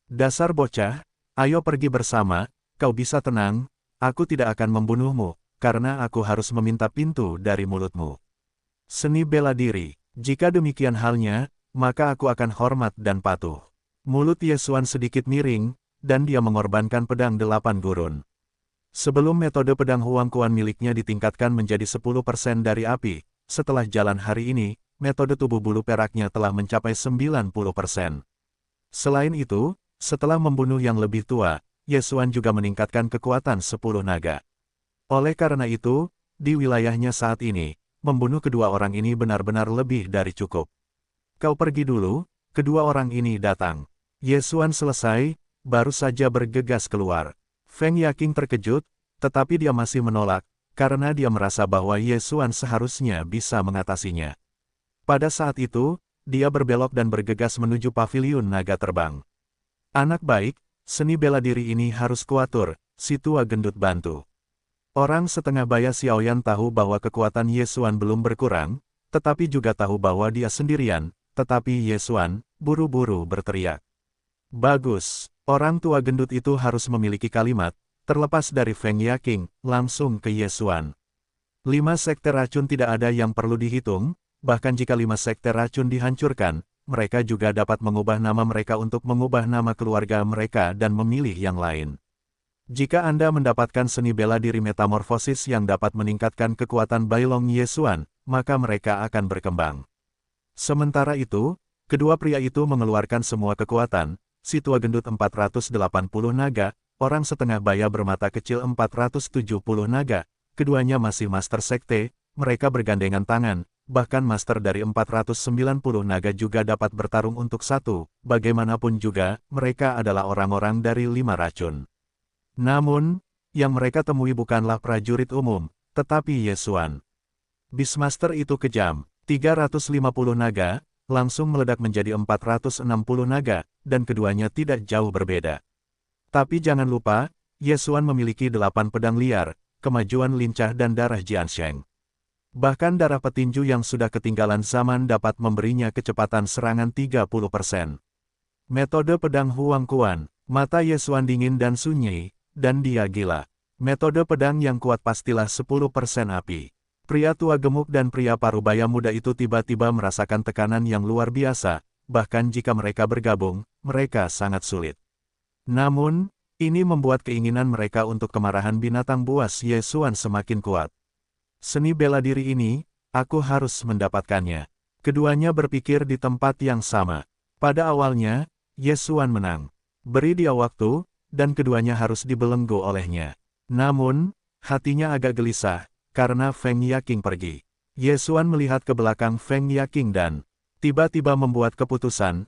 Dasar bocah, ayo pergi bersama, kau bisa tenang, aku tidak akan membunuhmu, karena aku harus meminta pintu dari mulutmu. Seni bela diri, jika demikian halnya, maka aku akan hormat dan patuh. Mulut Ye Xuan sedikit miring, dan dia mengorbankan pedang 8 gurun. Sebelum metode pedang Huang Kuan miliknya ditingkatkan menjadi 10% dari api, setelah jalan hari ini, metode tubuh bulu peraknya telah mencapai 90%. Selain itu, setelah membunuh yang lebih tua, Ye Xuan juga meningkatkan kekuatan 10 naga. Oleh karena itu, di wilayahnya saat ini, membunuh kedua orang ini benar-benar lebih dari cukup. Kau pergi dulu, kedua orang ini datang. Ye Xuan selesai, baru saja bergegas keluar. Feng Yaking terkejut, tetapi dia masih menolak, karena dia merasa bahwa Ye Xuan seharusnya bisa mengatasinya. Pada saat itu, dia berbelok dan bergegas menuju paviliun naga terbang. Anak baik, seni bela diri ini harus kuatur, si tua gendut bantu. Orang setengah baya Xiaoyan tahu bahwa kekuatan Ye Xuan belum berkurang, tetapi juga tahu bahwa dia sendirian, tetapi Ye Xuan buru-buru berteriak. Bagus, orang tua gendut itu harus memiliki kalimat, terlepas dari Feng Yaking, langsung ke Ye Xuan. 5 sekte racun tidak ada yang perlu dihitung, bahkan jika 5 sekte racun dihancurkan, mereka juga dapat mengubah nama mereka untuk mengubah nama keluarga mereka dan memilih yang lain. Jika Anda mendapatkan seni bela diri metamorfosis yang dapat meningkatkan kekuatan Bailong Yesuan, maka mereka akan berkembang. Sementara itu, kedua pria itu mengeluarkan semua kekuatan, si tua gendut 480 naga, orang setengah baya bermata kecil 470 naga, keduanya masih master sekte, mereka bergandengan tangan, bahkan master dari 490 naga juga dapat bertarung untuk satu, bagaimanapun juga, mereka adalah orang-orang dari 5 racun. Namun, yang mereka temui bukanlah prajurit umum, tetapi Yesuan. Beastmaster itu kejam, 350 naga, langsung meledak menjadi 460 naga, dan keduanya tidak jauh berbeda. Tapi jangan lupa, Yesuan memiliki 8 pedang liar, kemajuan lincah dan darah Jiansheng. Bahkan darah petinju yang sudah ketinggalan zaman dapat memberinya kecepatan serangan 30%. Metode pedang Huang Quan, mata Yesuan dingin dan sunyi, dan dia gila. Metode pedang yang kuat pastilah 10% api. Pria tua gemuk dan pria parubaya muda itu tiba-tiba merasakan tekanan yang luar biasa, bahkan jika mereka bergabung, mereka sangat sulit. Namun, ini membuat keinginan mereka untuk kemarahan binatang buas Yesuan semakin kuat. Seni bela diri ini, aku harus mendapatkannya. Keduanya berpikir di tempat yang sama. Pada awalnya, Yesuan menang. Beri dia waktu, dan keduanya harus dibelenggu olehnya. Namun, hatinya agak gelisah, karena Feng Yaking pergi. Yesuan melihat ke belakang Feng Yaking dan tiba-tiba membuat keputusan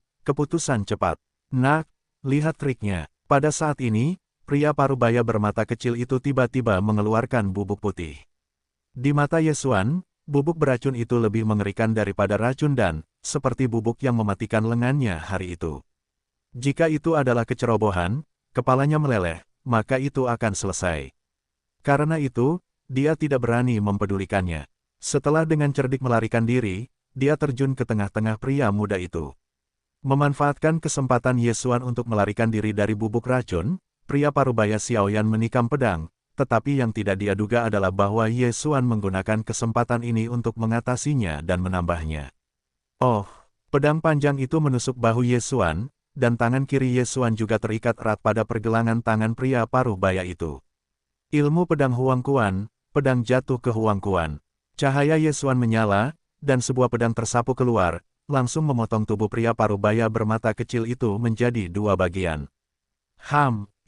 cepat. Nak, lihat triknya. Pada saat ini, pria parubaya bermata kecil itu tiba-tiba mengeluarkan bubuk putih. Di mata Yesuan, bubuk beracun itu lebih mengerikan daripada racun dan, seperti bubuk yang mematikan lengannya hari itu. Jika itu adalah kecerobohan, kepalanya meleleh, maka itu akan selesai. Karena itu, dia tidak berani mempedulikannya. Setelah dengan cerdik melarikan diri, dia terjun ke tengah-tengah pria muda itu. Memanfaatkan kesempatan Yesuan untuk melarikan diri dari bubuk racun, pria parubaya Xiaoyan menikam pedang, tetapi yang tidak dia duga adalah bahwa Yesuan menggunakan kesempatan ini untuk mengatasinya dan menambahnya. Oh, pedang panjang itu menusuk bahu Yesuan, dan tangan kiri Yesuan juga terikat erat pada pergelangan tangan pria parubaya itu. Ilmu pedang Huang Quan, pedang jatuh ke Huang Quan. Cahaya Yesuan menyala, dan sebuah pedang tersapu keluar, langsung memotong tubuh pria parubaya bermata kecil itu menjadi 2 bagian.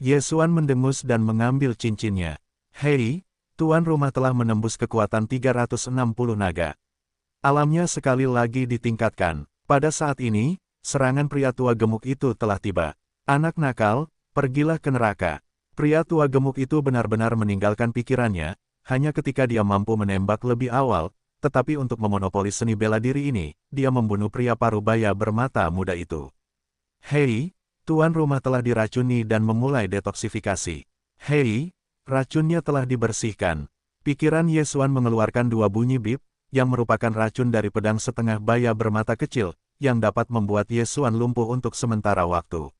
Yesuan mendengus dan mengambil cincinnya. Hei, tuan rumah telah menembus kekuatan 360 naga. Alamnya sekali lagi ditingkatkan. Pada saat ini, serangan pria tua gemuk itu telah tiba. Anak nakal, pergilah ke neraka. Pria tua gemuk itu benar-benar meninggalkan pikirannya, hanya ketika dia mampu menembak lebih awal, tetapi untuk memonopoli seni bela diri ini, dia membunuh pria parubaya bermata muda itu. Hei, tuan rumah telah diracuni dan memulai detoksifikasi. Hei, racunnya telah dibersihkan. Pikiran Yesuan mengeluarkan 2 bunyi bip, yang merupakan racun dari pedang setengah baya bermata kecil, yang dapat membuat Yesuan lumpuh untuk sementara waktu.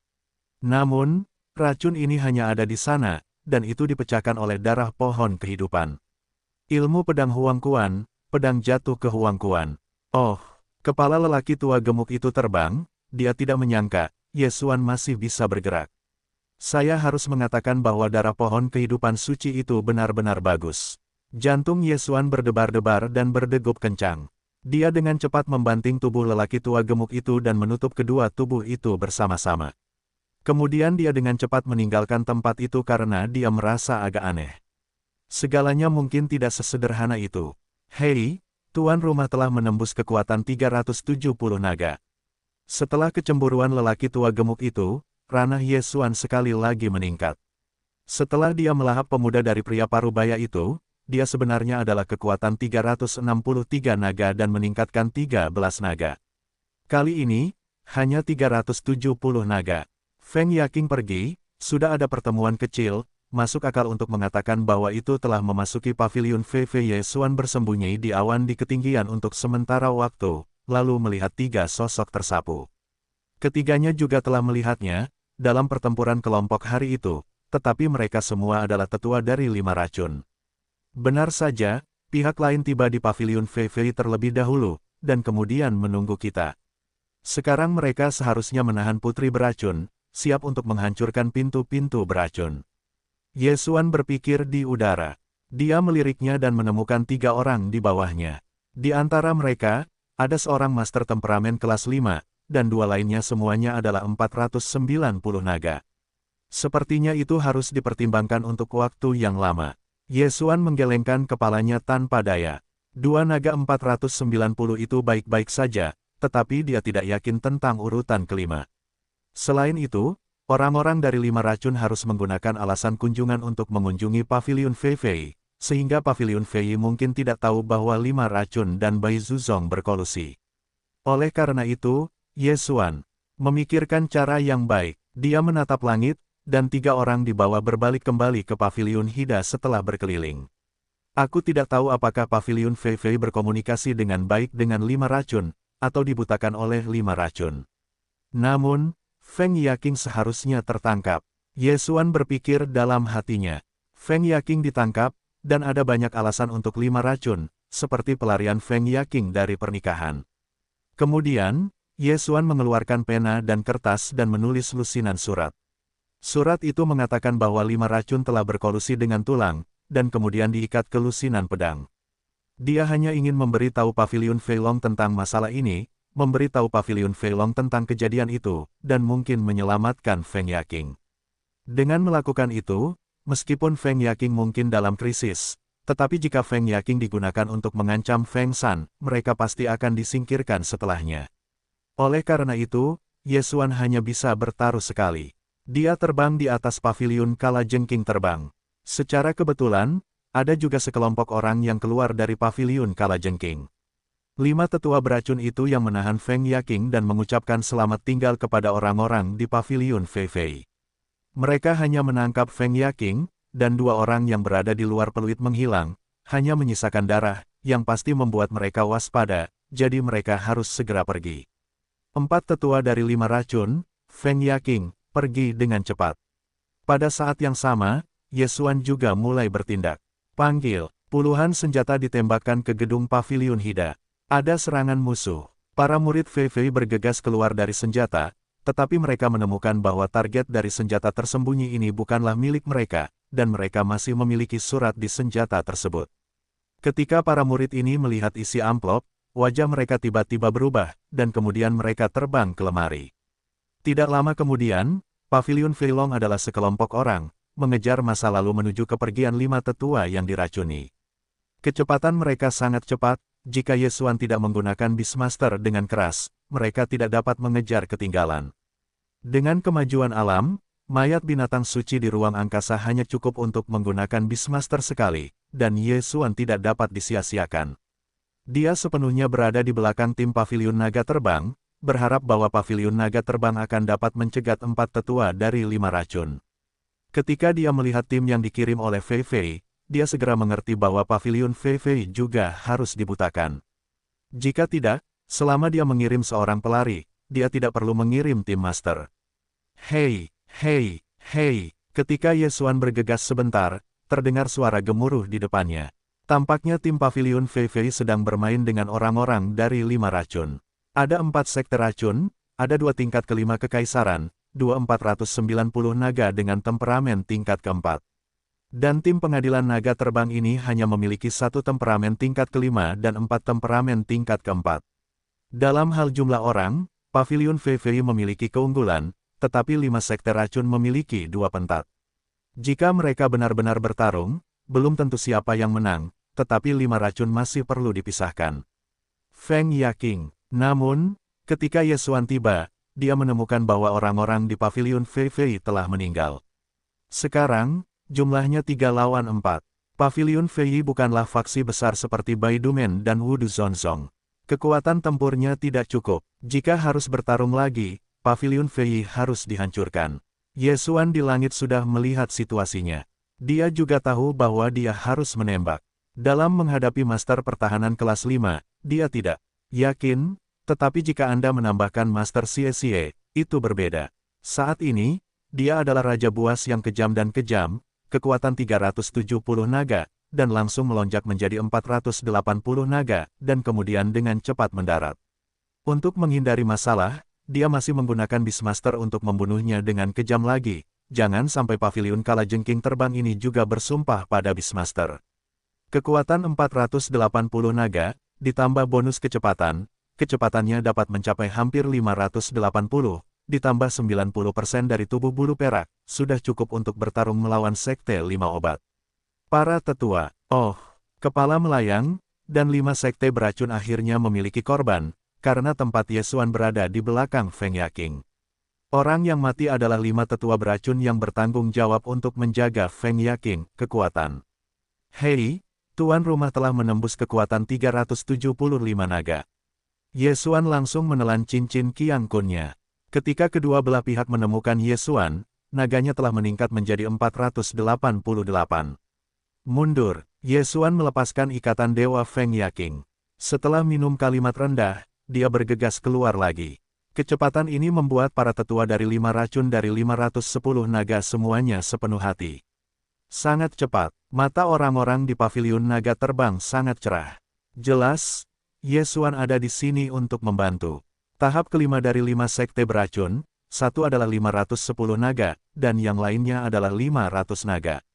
Namun, racun ini hanya ada di sana, dan itu dipecahkan oleh darah pohon kehidupan. Ilmu pedang Huang Quan, pedang jatuh ke Huang Quan. Oh, kepala lelaki tua gemuk itu terbang, dia tidak menyangka, Yesuan masih bisa bergerak. Saya harus mengatakan bahwa darah pohon kehidupan suci itu benar-benar bagus. Jantung Yesuan berdebar-debar dan berdegup kencang. Dia dengan cepat membanting tubuh lelaki tua gemuk itu dan menutup kedua tubuh itu bersama-sama. Kemudian dia dengan cepat meninggalkan tempat itu karena dia merasa agak aneh. Segalanya mungkin tidak sesederhana itu. Hei, tuan rumah telah menembus kekuatan 370 naga. Setelah kecemburuan lelaki tua gemuk itu, ranah Yesuan sekali lagi meningkat. Setelah dia melahap pemuda dari pria parubaya itu, dia sebenarnya adalah kekuatan 363 naga dan meningkatkan 13 naga. Kali ini, hanya 370 naga. Feng Yaking pergi, sudah ada pertemuan kecil, masuk akal untuk mengatakan bahwa itu telah memasuki pavilion VV Yesuan bersembunyi di awan di ketinggian untuk sementara waktu, lalu melihat 3 sosok tersapu. Ketiganya juga telah melihatnya, dalam pertempuran kelompok hari itu, tetapi mereka semua adalah tetua dari 5 racun. Benar saja, pihak lain tiba di pavilion VV terlebih dahulu, dan kemudian menunggu kita. Sekarang mereka seharusnya menahan putri beracun, siap untuk menghancurkan pintu-pintu beracun. Ye Xuan berpikir di udara. Dia meliriknya dan menemukan 3 orang di bawahnya. Di antara mereka, ada seorang master temperamen kelas 5, dan 2 lainnya semuanya adalah 490 naga. Sepertinya itu harus dipertimbangkan untuk waktu yang lama. Ye Xuan menggelengkan kepalanya tanpa daya. 2 naga 490 itu baik-baik saja, tetapi dia tidak yakin tentang urutan kelima. Selain itu, orang-orang dari 5 racun harus menggunakan alasan kunjungan untuk mengunjungi Paviliun Fei Fei, sehingga Paviliun Fei mungkin tidak tahu bahwa 5 racun dan Bai Zuzong berkolusi. Oleh karena itu, Ye Xuan memikirkan cara yang baik. Dia menatap langit, dan 3 orang di bawah berbalik kembali ke Paviliun Hida setelah berkeliling. Aku tidak tahu apakah Paviliun Fei Fei berkomunikasi dengan baik dengan 5 racun, atau dibutakan oleh 5 racun. Namun, Feng Yaking seharusnya tertangkap. Ye Xuan berpikir dalam hatinya. Feng Yaking ditangkap, dan ada banyak alasan untuk 5 racun, seperti pelarian Feng Yaking dari pernikahan. Kemudian, Ye Xuan mengeluarkan pena dan kertas dan menulis lusinan surat. Surat itu mengatakan bahwa 5 racun telah berkolusi dengan tulang, dan kemudian diikat ke lusinan pedang. Dia hanya ingin memberi tahu Paviliun Fei Long tentang masalah ini, memberi tahu Paviliun Fei Long tentang kejadian itu, dan mungkin menyelamatkan Feng Yaking. Dengan melakukan itu, meskipun Feng Yaking mungkin dalam krisis, tetapi jika Feng Yaking digunakan untuk mengancam Feng San, mereka pasti akan disingkirkan setelahnya. Oleh karena itu, Ye Xuan hanya bisa bertaruh sekali. Dia terbang di atas Paviliun Kalajengking terbang. Secara kebetulan, ada juga sekelompok orang yang keluar dari Paviliun Kalajengking. 5 tetua beracun itu yang menahan Feng Yaking dan mengucapkan selamat tinggal kepada orang-orang di Paviliun Fei Fei. Mereka hanya menangkap Feng Yaking, dan 2 orang yang berada di luar peluit menghilang, hanya menyisakan darah, yang pasti membuat mereka waspada, jadi mereka harus segera pergi. 4 tetua dari 5 racun, Feng Yaking, pergi dengan cepat. Pada saat yang sama, Ye Xuan juga mulai bertindak. Panggil, puluhan senjata ditembakkan ke gedung Paviliun Hida. Ada serangan musuh. Para murid Fei Fei bergegas keluar dari senjata, tetapi mereka menemukan bahwa target dari senjata tersembunyi ini bukanlah milik mereka, dan mereka masih memiliki surat di senjata tersebut. Ketika para murid ini melihat isi amplop, wajah mereka tiba-tiba berubah, dan kemudian mereka terbang ke lemari. Tidak lama kemudian, Paviliun Fei Long adalah sekelompok orang, mengejar masa lalu menuju kepergian 5 tetua yang diracuni. Kecepatan mereka sangat cepat, jika Ye Xuan tidak menggunakan Beastmaster dengan keras, mereka tidak dapat mengejar ketinggalan. Dengan kemajuan alam, mayat binatang suci di ruang angkasa hanya cukup untuk menggunakan Beastmaster sekali, dan Ye Xuan tidak dapat disia-siakan. Dia sepenuhnya berada di belakang tim Paviliun Naga Terbang, berharap bahwa Paviliun Naga Terbang akan dapat mencegat 4 tetua dari 5 racun. Ketika dia melihat tim yang dikirim oleh Fei Fei, dia segera mengerti bahwa Paviliun Fei Fei juga harus dibutakan. Jika tidak, selama dia mengirim seorang pelari, dia tidak perlu mengirim tim master. Hei, hei, hei, ketika Ye Xuan bergegas sebentar, terdengar suara gemuruh di depannya. Tampaknya tim Paviliun Fei Fei sedang bermain dengan orang-orang dari 5 racun. Ada 4 sekte racun, ada 2 tingkat kelima kekaisaran, 490 naga dengan temperamen tingkat keempat. Dan tim pengadilan naga terbang ini hanya memiliki 1 temperamen tingkat kelima dan 4 temperamen tingkat keempat. Dalam hal jumlah orang, Paviliun Fei Fei memiliki keunggulan, tetapi 5 sekte racun memiliki 2 pentat. Jika mereka benar-benar bertarung, belum tentu siapa yang menang, tetapi 5 racun masih perlu dipisahkan. Feng Yaking. Namun, ketika Ye Xuan tiba, dia menemukan bahwa orang-orang di Paviliun Fei Fei telah meninggal. Sekarang, jumlahnya 3 lawan 4. Paviliun Fei bukanlah faksi besar seperti Bai Dumen dan Wudu Zonzong. Kekuatan tempurnya tidak cukup. Jika harus bertarung lagi, Paviliun Fei harus dihancurkan. Ye Xuan di langit sudah melihat situasinya. Dia juga tahu bahwa dia harus menembak. Dalam menghadapi master pertahanan kelas 5, dia tidak yakin. Tetapi jika Anda menambahkan Master Xie, itu berbeda. Saat ini, dia adalah Raja Buas yang kejam dan kejam, kekuatan 370 naga, dan langsung melonjak menjadi 480 naga, dan kemudian dengan cepat mendarat. Untuk menghindari masalah, dia masih menggunakan Beastmaster untuk membunuhnya dengan kejam lagi. Jangan sampai paviliun kalajengking terbang ini juga bersumpah pada Beastmaster. Kekuatan 480 naga, ditambah bonus kecepatan, kecepatannya dapat mencapai hampir 580, ditambah 90% dari tubuh bulu perak, sudah cukup untuk bertarung melawan Sekte 5 Obat. Para tetua, kepala melayang, dan 5 sekte beracun akhirnya memiliki korban, karena tempat Yesuan berada di belakang Feng Yaking. Orang yang mati adalah 5 tetua beracun yang bertanggung jawab untuk menjaga Feng Yaking, kekuatan. Hei, tuan rumah telah menembus kekuatan 375 naga. Yesuan langsung menelan cincin Qiang Kunnya. Ketika kedua belah pihak menemukan Yesuan, naganya telah meningkat menjadi 488. Mundur, Yesuan melepaskan ikatan Dewa Feng Yaking. Setelah minum kalimat rendah, dia bergegas keluar lagi. Kecepatan ini membuat para tetua dari 5 racun dari 510 naga semuanya sepenuh hati. Sangat cepat, mata orang-orang di paviliun naga terbang sangat cerah. Jelas, Yesuan ada di sini untuk membantu. Tahap kelima dari 5 sekte beracun, satu adalah 510 naga, dan yang lainnya adalah 500 naga.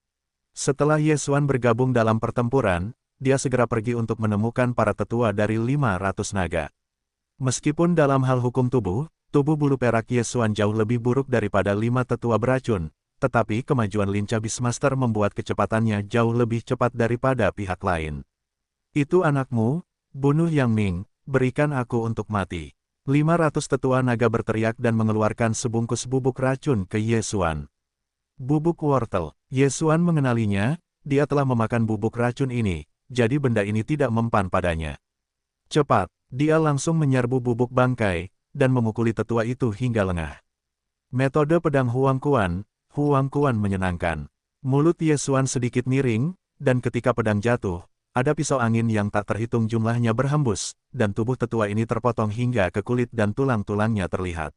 Setelah Yesuan bergabung dalam pertempuran, dia segera pergi untuk menemukan para tetua dari 500 naga. Meskipun dalam hal hukum tubuh bulu perak Yesuan jauh lebih buruk daripada 5 tetua beracun, tetapi kemajuan lincah Beastmaster membuat kecepatannya jauh lebih cepat daripada pihak lain. Itu anakmu, bunuh Yang Ming, berikan aku untuk mati. 500 tetua naga berteriak dan mengeluarkan sebungkus bubuk racun ke Yesuan. Bubuk wortel, Yesuan mengenalinya, dia telah memakan bubuk racun ini, jadi benda ini tidak mempan padanya. Cepat, dia langsung menyerbu bubuk bangkai, dan memukuli tetua itu hingga lengah. Metode pedang Huang Kuan menyenangkan. Mulut Yesuan sedikit miring, dan ketika pedang jatuh, ada pisau angin yang tak terhitung jumlahnya berhembus, dan tubuh tetua ini terpotong hingga ke kulit dan tulang-tulangnya terlihat.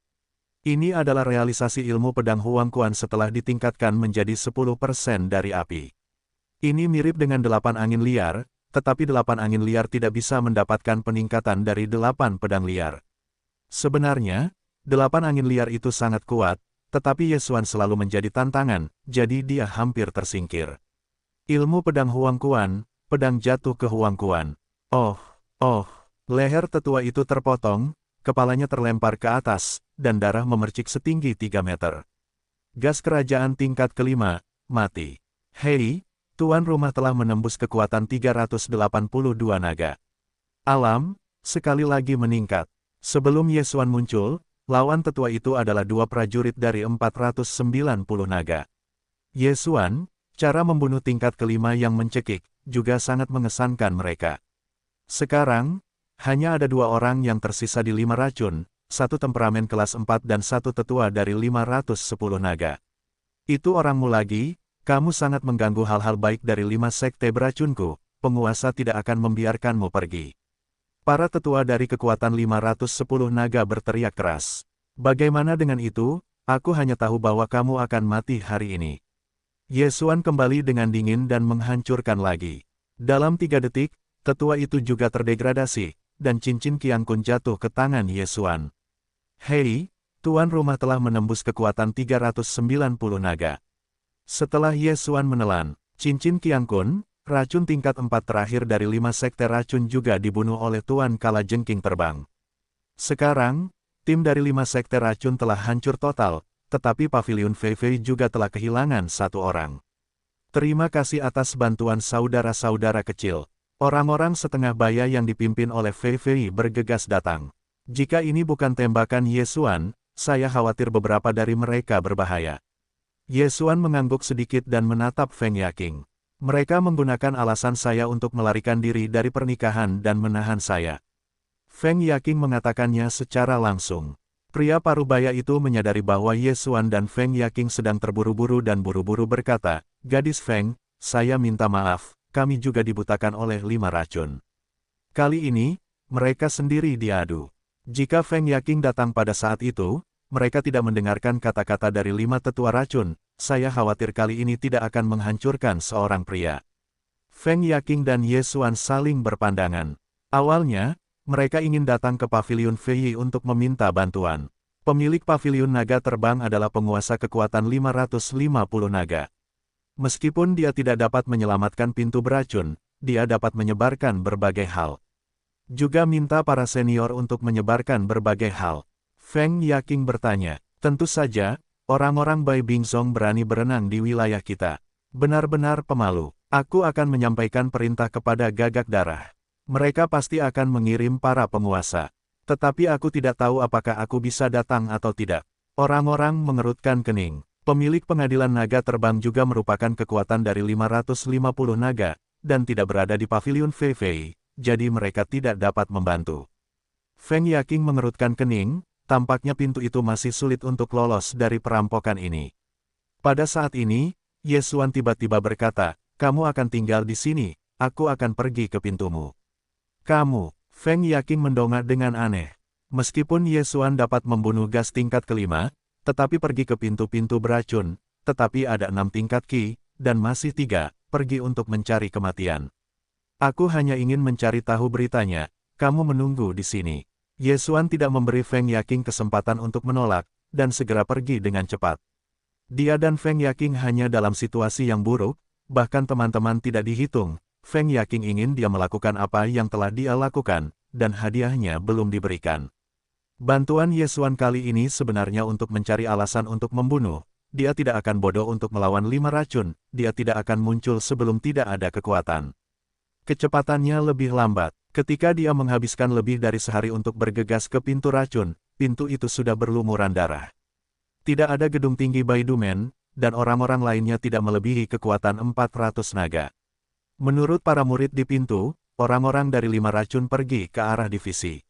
Ini adalah realisasi ilmu pedang Huang Kuan setelah ditingkatkan menjadi 10% dari api. Ini mirip dengan 8 angin liar, tetapi 8 angin liar tidak bisa mendapatkan peningkatan dari 8 pedang liar. Sebenarnya, 8 angin liar itu sangat kuat, tetapi Yesuan selalu menjadi tantangan, jadi dia hampir tersingkir. Ilmu pedang Huang Kuan, pedang jatuh ke Huang Kuan. Leher tetua itu terpotong, kepalanya terlempar ke atas, dan darah memercik setinggi 3 meter. Gas kerajaan tingkat kelima, mati. Hei, tuan rumah telah menembus kekuatan 382 naga. Alam, sekali lagi meningkat. Sebelum Yesuan muncul, lawan tetua itu adalah 2 prajurit dari 490 naga. Yesuan, cara membunuh tingkat kelima yang mencekik, juga sangat mengesankan mereka. Sekarang, hanya ada 2 orang yang tersisa di 5 racun, 1 temperamen kelas 4 dan 1 tetua dari 510 naga. Itu orangmu lagi? Kamu sangat mengganggu hal-hal baik dari 5 sekte beracunku, penguasa tidak akan membiarkanmu pergi. Para tetua dari kekuatan 510 naga berteriak keras. Bagaimana dengan itu? Aku hanya tahu bahwa kamu akan mati hari ini. Yesuan kembali dengan dingin dan menghancurkan lagi. Dalam 3 detik, tetua itu juga terdegradasi, dan cincin Qiang Kun jatuh ke tangan Yesuan. Hei, tuan rumah telah menembus kekuatan 390 naga. Setelah Yesuan menelan cincin Qiang Kun, racun tingkat 4 terakhir dari 5 sekte racun juga dibunuh oleh Tuan Kalajengking Terbang. Sekarang, tim dari 5 sekte racun telah hancur total, tetapi paviliun Fei Fei juga telah kehilangan 1 orang. Terima kasih atas bantuan saudara-saudara kecil. Orang-orang setengah baya yang dipimpin oleh Fei Fei bergegas datang. Jika ini bukan tembakan Yesuan, saya khawatir beberapa dari mereka berbahaya. Yesuan mengangguk sedikit dan menatap Feng Yaking. Mereka menggunakan alasan saya untuk melarikan diri dari pernikahan dan menahan saya. Feng Yaking mengatakannya secara langsung. Pria parubaya itu menyadari bahwa Yesuan dan Feng Yaking sedang terburu-buru dan buru-buru berkata, "Gadis Feng, saya minta maaf, kami juga dibutakan oleh 5 racun." Kali ini, mereka sendiri diadu. Jika Feng Yaking datang pada saat itu, mereka tidak mendengarkan kata-kata dari 5 tetua racun, saya khawatir kali ini tidak akan menghancurkan seorang pria. Feng Yaking dan Yesuan saling berpandangan. Awalnya, Mereka ingin datang ke Paviliun Fei untuk meminta bantuan. Pemilik Paviliun Naga Terbang adalah penguasa kekuatan 550 naga. Meskipun dia tidak dapat menyelamatkan pintu beracun, dia dapat menyebarkan berbagai hal. Juga minta para senior untuk menyebarkan berbagai hal. Feng Yaking bertanya, tentu saja, orang-orang Bai Bingzong berani berenang di wilayah kita. Benar-benar pemalu. Aku akan menyampaikan perintah kepada Gagak Darah. Mereka pasti akan mengirim para penguasa. Tetapi aku tidak tahu apakah aku bisa datang atau tidak. Orang-orang mengerutkan kening. Pemilik pengadilan naga terbang juga merupakan kekuatan dari 550 naga, dan tidak berada di Paviliun Fei, jadi mereka tidak dapat membantu. Feng Yaking mengerutkan kening, tampaknya pintu itu masih sulit untuk lolos dari perampokan ini. Pada saat ini, Ye Xuan tiba-tiba berkata, kamu akan tinggal di sini, aku akan pergi ke pintumu. Kamu, Feng Yaking mendongak dengan aneh. Meskipun Ye Xuan dapat membunuh gas tingkat kelima, tetapi pergi ke pintu-pintu beracun, tetapi ada 6 tingkat Qi, dan masih 3, pergi untuk mencari kematian. Aku hanya ingin mencari tahu beritanya, kamu menunggu di sini. Ye Xuan tidak memberi Feng Yaking kesempatan untuk menolak, dan segera pergi dengan cepat. Dia dan Feng Yaking hanya dalam situasi yang buruk, bahkan teman-teman tidak dihitung. Feng Yaking ingin dia melakukan apa yang telah dia lakukan, dan hadiahnya belum diberikan. Bantuan Ye Xuan kali ini sebenarnya untuk mencari alasan untuk membunuh. Dia tidak akan bodoh untuk melawan 5 racun, dia tidak akan muncul sebelum tidak ada kekuatan. Kecepatannya lebih lambat. Ketika dia menghabiskan lebih dari sehari untuk bergegas ke pintu racun, pintu itu sudah berlumuran darah. Tidak ada gedung tinggi Baidumen, dan orang-orang lainnya tidak melebihi kekuatan 400 naga. Menurut para murid di pintu, orang-orang dari 5 racun pergi ke arah divisi.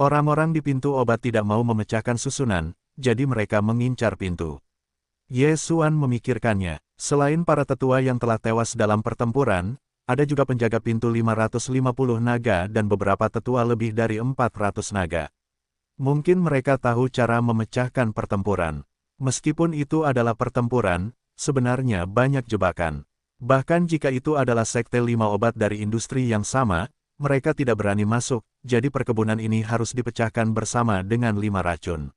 Orang-orang di pintu obat tidak mau memecahkan susunan, jadi mereka mengincar pintu. Ye Xuan memikirkannya, selain para tetua yang telah tewas dalam pertempuran, ada juga penjaga pintu 550 naga dan beberapa tetua lebih dari 400 naga. Mungkin mereka tahu cara memecahkan pertempuran. Meskipun itu adalah pertempuran, sebenarnya banyak jebakan. Bahkan jika itu adalah sekte 5 obat dari industri yang sama, mereka tidak berani masuk, jadi perkebunan ini harus dipecahkan bersama dengan 5 racun.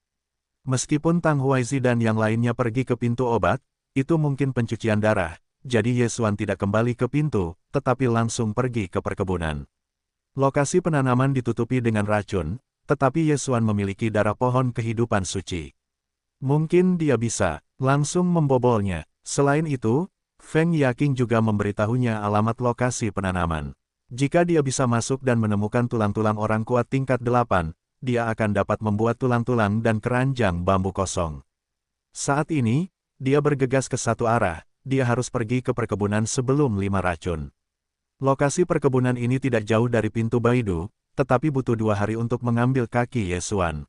Meskipun Tang Huaizi dan yang lainnya pergi ke pintu obat, itu mungkin pencucian darah, jadi Ye Xuan tidak kembali ke pintu, tetapi langsung pergi ke perkebunan. Lokasi penanaman ditutupi dengan racun, tetapi Ye Xuan memiliki darah pohon kehidupan suci. Mungkin dia bisa langsung membobolnya. Selain itu, Feng Yaking juga memberitahunya alamat lokasi penanaman. Jika dia bisa masuk dan menemukan tulang-tulang orang kuat tingkat 8, dia akan dapat membuat tulang-tulang dan keranjang bambu kosong. Saat ini, dia bergegas ke satu arah, dia harus pergi ke perkebunan sebelum 5 racun. Lokasi perkebunan ini tidak jauh dari pintu Baidu, tetapi butuh 2 hari untuk mengambil kaki Ye Xuan.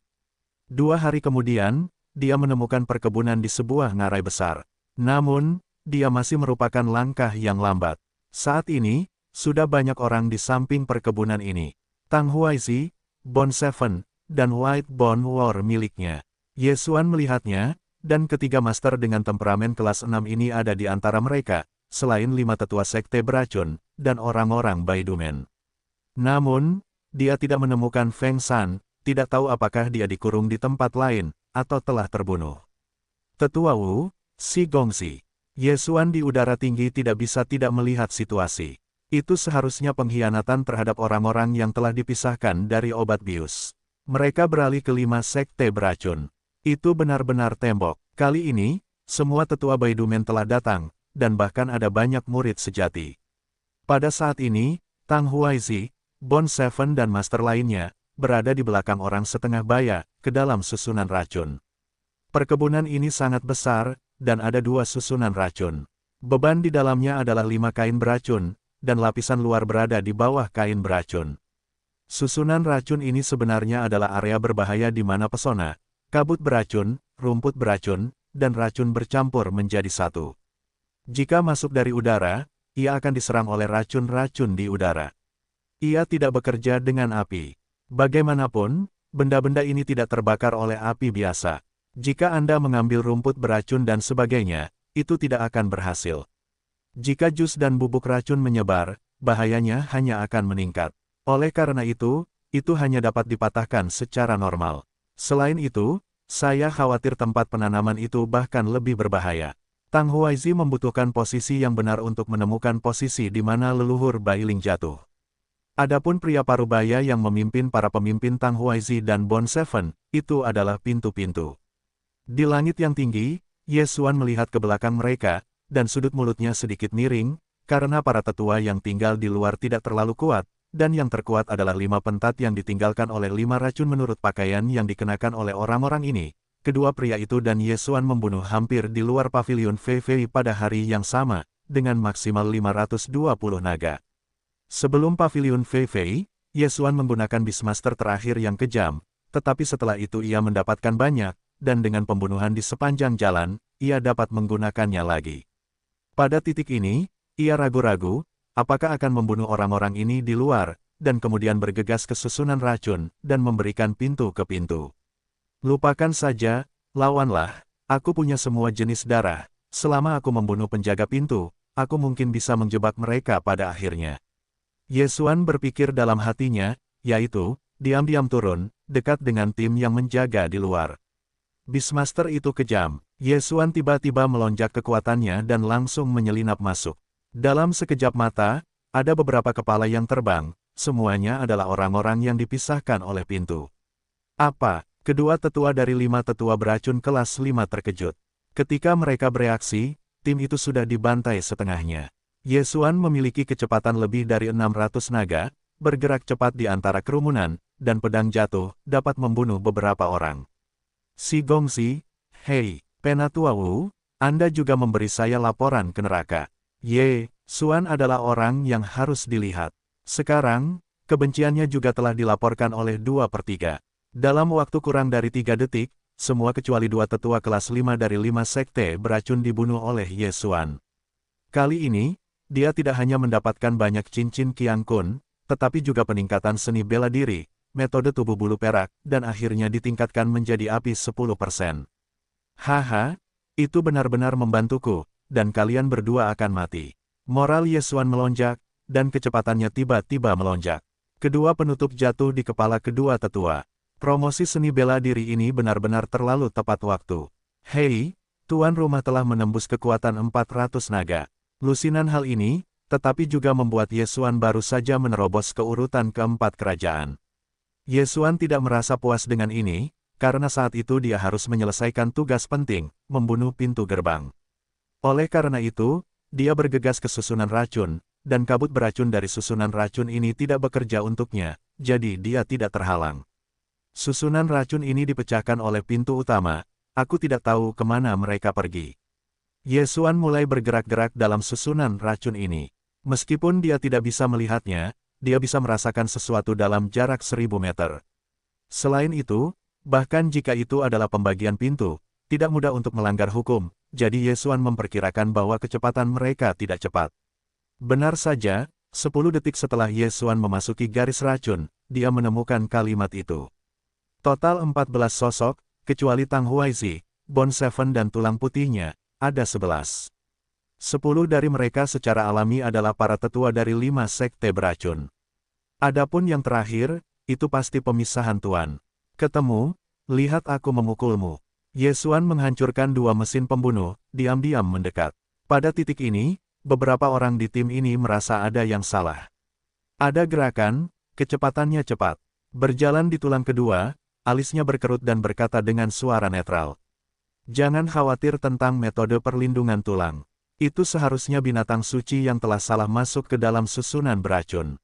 2 hari kemudian, dia menemukan perkebunan di sebuah ngarai besar. Namun, dia masih merupakan langkah yang lambat. Saat ini, sudah banyak orang di samping perkebunan ini. Tang Huaizi, Bone Seven, dan White Bone War miliknya. Ye Xuan melihatnya, dan ketiga master dengan temperamen kelas 6 ini ada di antara mereka, selain 5 tetua sekte beracun, dan orang-orang Baidumen. Namun, dia tidak menemukan Feng San, tidak tahu apakah dia dikurung di tempat lain, atau telah terbunuh. Tetua Wu, Si Gongxi. Ye Xuan di udara tinggi tidak bisa tidak melihat situasi. Itu seharusnya pengkhianatan terhadap orang-orang yang telah dipisahkan dari obat bius. Mereka beralih ke 5 sekte beracun. Itu benar-benar tembok. Kali ini, semua tetua Baidumen telah datang, dan bahkan ada banyak murid sejati. Pada saat ini, Tang Huaizi, Bone Seven dan master lainnya, berada di belakang orang setengah baya, ke dalam susunan racun. Perkebunan ini sangat besar, dan ada 2 susunan racun. Beban di dalamnya adalah 5 kain beracun, dan lapisan luar berada di bawah kain beracun. Susunan racun ini sebenarnya adalah area berbahaya di mana pesona, kabut beracun, rumput beracun, dan racun bercampur menjadi satu. Jika masuk dari udara, ia akan diserang oleh racun-racun di udara. Ia tidak bekerja dengan api. Bagaimanapun, benda-benda ini tidak terbakar oleh api biasa. Jika Anda mengambil rumput beracun dan sebagainya, itu tidak akan berhasil. Jika jus dan bubuk racun menyebar, bahayanya hanya akan meningkat. Oleh karena itu, itu hanya dapat dipatahkan secara normal. Selain itu, saya khawatir tempat penanaman itu bahkan lebih berbahaya. Tang Huaizi membutuhkan posisi yang benar untuk menemukan posisi di mana leluhur Bailing jatuh. Adapun pria parubaya yang memimpin para pemimpin Tang Huaizi dan Bond Seven, itu adalah pintu-pintu. Di langit yang tinggi, Ye Xuan melihat ke belakang mereka, dan sudut mulutnya sedikit miring, karena para tetua yang tinggal di luar tidak terlalu kuat, dan yang terkuat adalah 5 pentat yang ditinggalkan oleh 5 racun menurut pakaian yang dikenakan oleh orang-orang ini. Kedua pria itu dan Ye Xuan membunuh hampir di luar pavilion Fei Fei pada hari yang sama, dengan maksimal 520 naga. Sebelum pavilion Fei Fei, Ye Xuan menggunakan Beastmaster terakhir yang kejam, tetapi setelah itu ia mendapatkan banyak, dan dengan pembunuhan di sepanjang jalan, ia dapat menggunakannya lagi. Pada titik ini, ia ragu-ragu, apakah akan membunuh orang-orang ini di luar, dan kemudian bergegas ke susunan racun, dan memberikan pintu ke pintu. Lupakan saja, lawanlah, aku punya semua jenis darah, selama aku membunuh penjaga pintu, aku mungkin bisa menjebak mereka pada akhirnya. Ye Xuan berpikir dalam hatinya, yaitu, diam-diam turun, dekat dengan tim yang menjaga di luar. Beastmaster itu kejam. Ye Xuan tiba-tiba melonjak kekuatannya dan langsung menyelinap masuk. Dalam sekejap mata, ada beberapa kepala yang terbang, semuanya adalah orang-orang yang dipisahkan oleh pintu. Apa? Kedua tetua dari 5 tetua beracun kelas 5 terkejut. Ketika mereka bereaksi, tim itu sudah dibantai setengahnya. Ye Xuan memiliki kecepatan lebih dari 600 naga, bergerak cepat di antara kerumunan, dan pedang jatuh, dapat membunuh beberapa orang. Si Gongxi, hei, Penatua Wu, Anda juga memberi saya laporan ke neraka. Ye Xuan adalah orang yang harus dilihat. Sekarang, kebenciannya juga telah dilaporkan oleh 2/3. Dalam waktu kurang dari 3 detik, semua kecuali 2 tetua kelas 5 dari 5 sekte beracun dibunuh oleh Ye Xuan. Kali ini, dia tidak hanya mendapatkan banyak cincin Qiang Kun, tetapi juga peningkatan seni bela diri, metode tubuh bulu perak, dan akhirnya ditingkatkan menjadi api 10%. Haha, itu benar-benar membantuku, dan kalian berdua akan mati. Moral Ye Xuan melonjak, dan kecepatannya tiba-tiba melonjak. Kedua penutup jatuh di kepala kedua tetua. Promosi seni bela diri ini benar-benar terlalu tepat waktu. Hei, tuan rumah telah menembus kekuatan 400 naga. Lusinan hal ini, tetapi juga membuat Ye Xuan baru saja menerobos ke urutan keempat kerajaan. Ye Xuan tidak merasa puas dengan ini, karena saat itu dia harus menyelesaikan tugas penting, membunuh pintu gerbang. Oleh karena itu, dia bergegas ke susunan racun, dan kabut beracun dari susunan racun ini tidak bekerja untuknya, jadi dia tidak terhalang. Susunan racun ini dipecahkan oleh pintu utama, aku tidak tahu kemana mereka pergi. Ye Xuan mulai bergerak-gerak dalam susunan racun ini. Meskipun dia tidak bisa melihatnya, dia bisa merasakan sesuatu dalam jarak 1000 meter. Selain itu, bahkan jika itu adalah pembagian pintu, tidak mudah untuk melanggar hukum, jadi Ye Xuan memperkirakan bahwa kecepatan mereka tidak cepat. Benar saja, 10 detik setelah Ye Xuan memasuki garis racun, dia menemukan kalimat itu. Total 14 sosok, kecuali Tang Huaizi, Bond Seven dan tulang putihnya, ada 11. 10 dari mereka secara alami adalah para tetua dari 5 sekte beracun. Adapun yang terakhir, itu pasti pemisahan tuan. Ketemu, lihat aku memukulmu. Ye Xuan menghancurkan 2 mesin pembunuh, diam-diam mendekat. Pada titik ini, beberapa orang di tim ini merasa ada yang salah. Ada gerakan, kecepatannya cepat. Berjalan di tulang kedua, alisnya berkerut dan berkata dengan suara netral. Jangan khawatir tentang metode perlindungan tulang. Itu seharusnya binatang suci yang telah salah masuk ke dalam susunan beracun.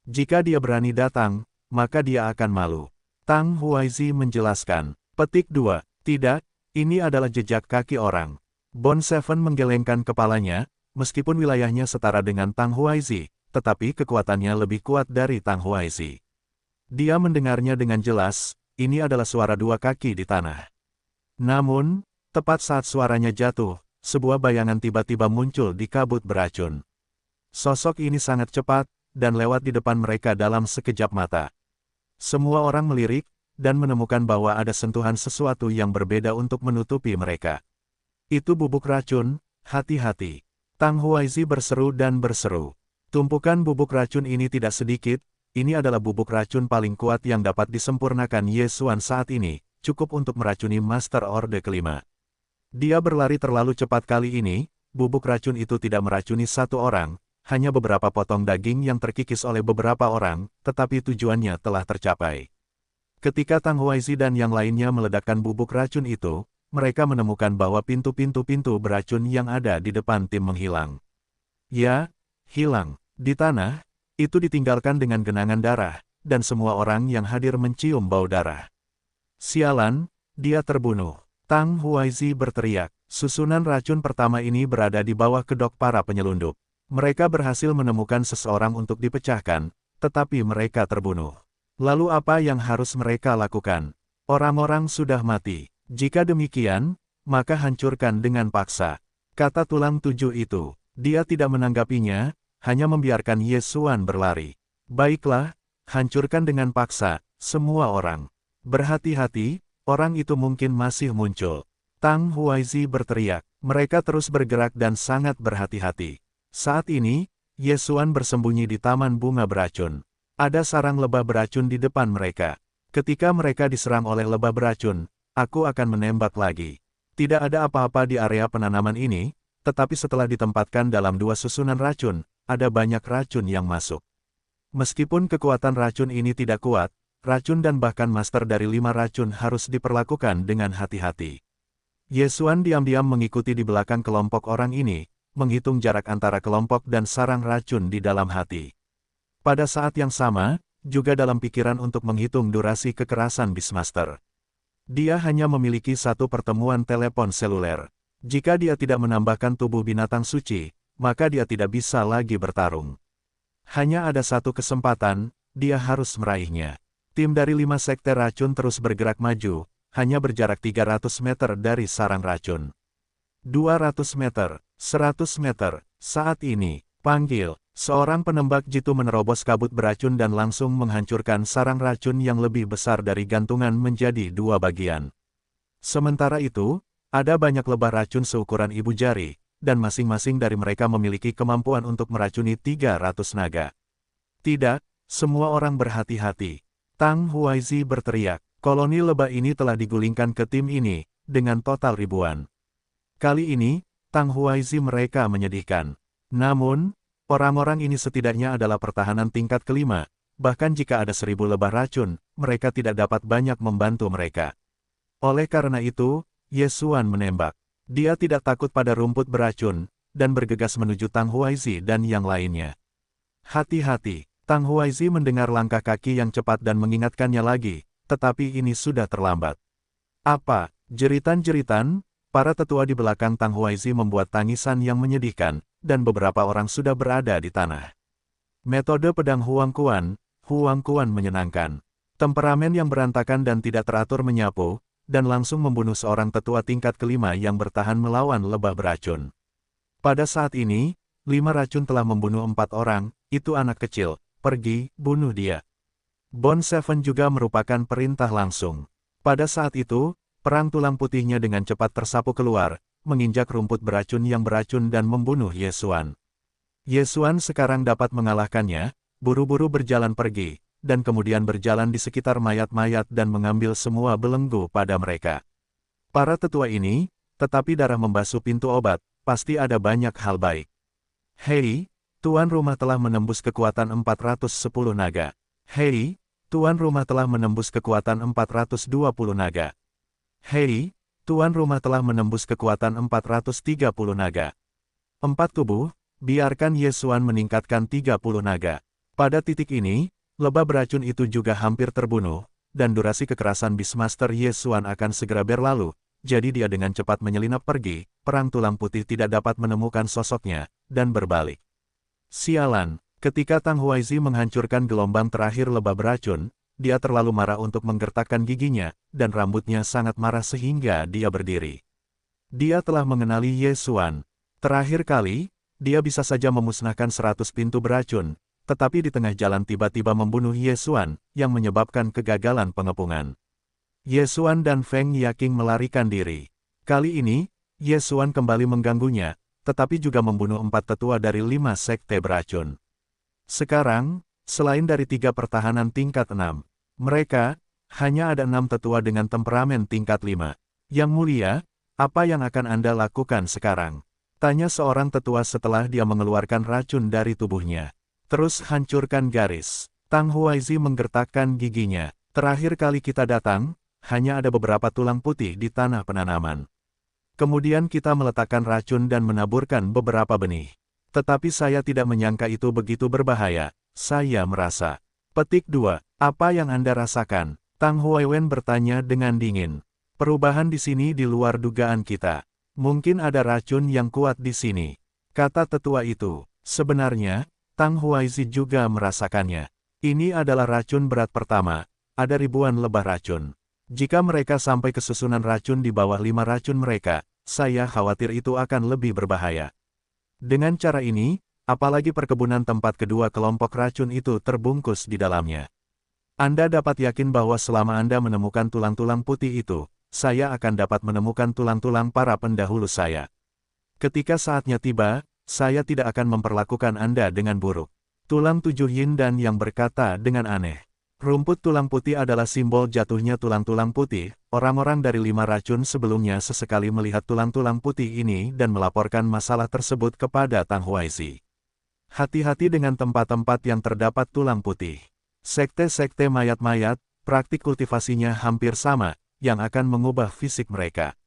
Jika dia berani datang, maka dia akan malu. Tang Huaizi menjelaskan. Petik 2. Tidak, ini adalah jejak kaki orang. Bond Seven menggelengkan kepalanya, meskipun wilayahnya setara dengan Tang Huaizi, tetapi kekuatannya lebih kuat dari Tang Huaizi. Dia mendengarnya dengan jelas, ini adalah suara 2 kaki di tanah. Namun, tepat saat suaranya jatuh, sebuah bayangan tiba-tiba muncul di kabut beracun. Sosok ini sangat cepat, dan lewat di depan mereka dalam sekejap mata. Semua orang melirik, dan menemukan bahwa ada sentuhan sesuatu yang berbeda untuk menutupi mereka. Itu bubuk racun, hati-hati. Tang Huaizi berseru dan berseru. Tumpukan bubuk racun ini tidak sedikit, ini adalah bubuk racun paling kuat yang dapat disempurnakan Ye Xuan saat ini, cukup untuk meracuni Master Orde kelima. Dia berlari terlalu cepat kali ini, bubuk racun itu tidak meracuni satu orang, hanya beberapa potong daging yang terkikis oleh beberapa orang, tetapi tujuannya telah tercapai. Ketika Tang Huaizi dan yang lainnya meledakkan bubuk racun itu, mereka menemukan bahwa pintu-pintu beracun yang ada di depan tim menghilang. Ya, hilang. Di tanah, itu ditinggalkan dengan genangan darah, dan semua orang yang hadir mencium bau darah. Sialan, dia terbunuh. Tang Huaizi berteriak. Susunan racun pertama ini berada di bawah kedok para penyelundup. Mereka berhasil menemukan seseorang untuk dipecahkan, tetapi mereka terbunuh. Lalu apa yang harus mereka lakukan? Orang-orang sudah mati. Jika demikian, maka hancurkan dengan paksa. Kata tulang tujuh itu. Dia tidak menanggapinya, hanya membiarkan Ye Xuan berlari. Baiklah, hancurkan dengan paksa, semua orang. Berhati-hati, orang itu mungkin masih muncul. Tang Huaizi berteriak. Mereka terus bergerak dan sangat berhati-hati. Saat ini, Ye Xuan bersembunyi di taman bunga beracun. Ada sarang lebah beracun di depan mereka. Ketika mereka diserang oleh lebah beracun, aku akan menembak lagi. Tidak ada apa-apa di area penanaman ini, tetapi setelah ditempatkan dalam dua susunan racun, ada banyak racun yang masuk. Meskipun kekuatan racun ini tidak kuat, racun dan bahkan master dari 5 racun harus diperlakukan dengan hati-hati. Ye Xuan diam-diam mengikuti di belakang kelompok orang ini, menghitung jarak antara kelompok dan sarang racun di dalam hati. Pada saat yang sama, juga dalam pikiran untuk menghitung durasi kekerasan Beastmaster. Dia hanya memiliki satu pertemuan telepon seluler. Jika dia tidak menambahkan tubuh binatang suci, maka dia tidak bisa lagi bertarung. Hanya ada satu kesempatan, dia harus meraihnya. Tim dari 5 sekte racun terus bergerak maju, hanya berjarak 300 meter dari sarang racun. 200 meter, 100 meter, saat ini, panggil, seorang penembak jitu menerobos kabut beracun dan langsung menghancurkan sarang racun yang lebih besar dari gantungan menjadi 2 bagian. Sementara itu, ada banyak lebah racun seukuran ibu jari, dan masing-masing dari mereka memiliki kemampuan untuk meracuni 300 naga. Tidak, semua orang berhati-hati. Tang Huaizi berteriak, koloni lebah ini telah digulingkan ke tim ini, dengan total ribuan. Kali ini, Tang Huaizi mereka menyedihkan. Namun, orang-orang ini setidaknya adalah pertahanan tingkat kelima, bahkan jika ada 1000 lebah racun, mereka tidak dapat banyak membantu mereka. Oleh karena itu, Ye Xuan menembak. Dia tidak takut pada rumput beracun, dan bergegas menuju Tang Huaizi dan yang lainnya. Hati-hati, Tang Huaizi mendengar langkah kaki yang cepat dan mengingatkannya lagi, tetapi ini sudah terlambat. Apa? Jeritan-jeritan? Para tetua di belakang Tang Huaizi membuat tangisan yang menyedihkan, dan beberapa orang sudah berada di tanah. Metode pedang Huang Kuan menyenangkan. Temperamen yang berantakan dan tidak teratur menyapu, dan langsung membunuh seorang tetua tingkat kelima yang bertahan melawan lebah beracun. Pada saat ini, 5 racun telah membunuh 4 orang, itu anak kecil, pergi, bunuh dia. Bond Seven juga merupakan perintah langsung. Pada saat itu, perang tulang putihnya dengan cepat tersapu keluar, menginjak rumput beracun yang beracun dan membunuh Ye Xuan. Ye Xuan sekarang dapat mengalahkannya, buru-buru berjalan pergi, dan kemudian berjalan di sekitar mayat-mayat dan mengambil semua belenggu pada mereka. Para tetua ini, tetapi darah membasuh pintu obat, pasti ada banyak hal baik. Hei, tuan rumah telah menembus kekuatan 410 naga. Hei, tuan rumah telah menembus kekuatan 420 naga. Hei, tuan rumah telah menembus kekuatan 430 naga. 4 tubuh, biarkan Ye Xuan meningkatkan 30 naga. Pada titik ini, lebah beracun itu juga hampir terbunuh, dan durasi kekerasan Beastmaster Ye Xuan akan segera berlalu, jadi dia dengan cepat menyelinap pergi, perang tulang putih tidak dapat menemukan sosoknya, dan berbalik. Sialan, ketika Tang Huaizi menghancurkan gelombang terakhir lebah beracun, dia terlalu marah untuk menggertakkan giginya, dan rambutnya sangat marah sehingga dia berdiri. Dia telah mengenali Ye Xuan. Terakhir kali, dia bisa saja memusnahkan 100 pintu beracun, tetapi di tengah jalan tiba-tiba membunuh Ye Xuan, yang menyebabkan kegagalan pengepungan. Ye Xuan dan Feng Yaking melarikan diri. Kali ini, Ye Xuan kembali mengganggunya, tetapi juga membunuh 4 tetua dari 5 sekte beracun. Sekarang, Selain dari 3 pertahanan tingkat 6, mereka, hanya ada 6 tetua dengan temperamen tingkat 5. Yang mulia, apa yang akan Anda lakukan sekarang? Tanya seorang tetua setelah dia mengeluarkan racun dari tubuhnya. Terus hancurkan garis. Tang Huaizi menggertakkan giginya. Terakhir kali kita datang, hanya ada beberapa tulang putih di tanah penanaman. Kemudian kita meletakkan racun dan menaburkan beberapa benih. Tetapi saya tidak menyangka itu begitu berbahaya, saya merasa. Petik 2. Apa yang Anda rasakan? Tang Huaiwen bertanya dengan dingin. Perubahan di sini di luar dugaan kita. Mungkin ada racun yang kuat di sini. Kata tetua itu. Sebenarnya, Tang Huaizi juga merasakannya. Ini adalah racun berat pertama, ada ribuan lebah racun. Jika mereka sampai ke susunan racun di bawah 5 racun mereka, saya khawatir itu akan lebih berbahaya. Dengan cara ini, apalagi perkebunan tempat kedua kelompok racun itu terbungkus di dalamnya. Anda dapat yakin bahwa selama Anda menemukan tulang-tulang putih itu, saya akan dapat menemukan tulang-tulang para pendahulu saya. Ketika saatnya tiba, saya tidak akan memperlakukan Anda dengan buruk. Tulang 7 Yin dan yang berkata dengan aneh. Rumput tulang putih adalah simbol jatuhnya tulang-tulang putih. Orang-orang dari 5 racun sebelumnya sesekali melihat tulang-tulang putih ini dan melaporkan masalah tersebut kepada Tang Huaizi. Hati-hati dengan tempat-tempat yang terdapat tulang putih. Sekte-sekte mayat-mayat, praktik kultivasinya hampir sama, yang akan mengubah fisik mereka.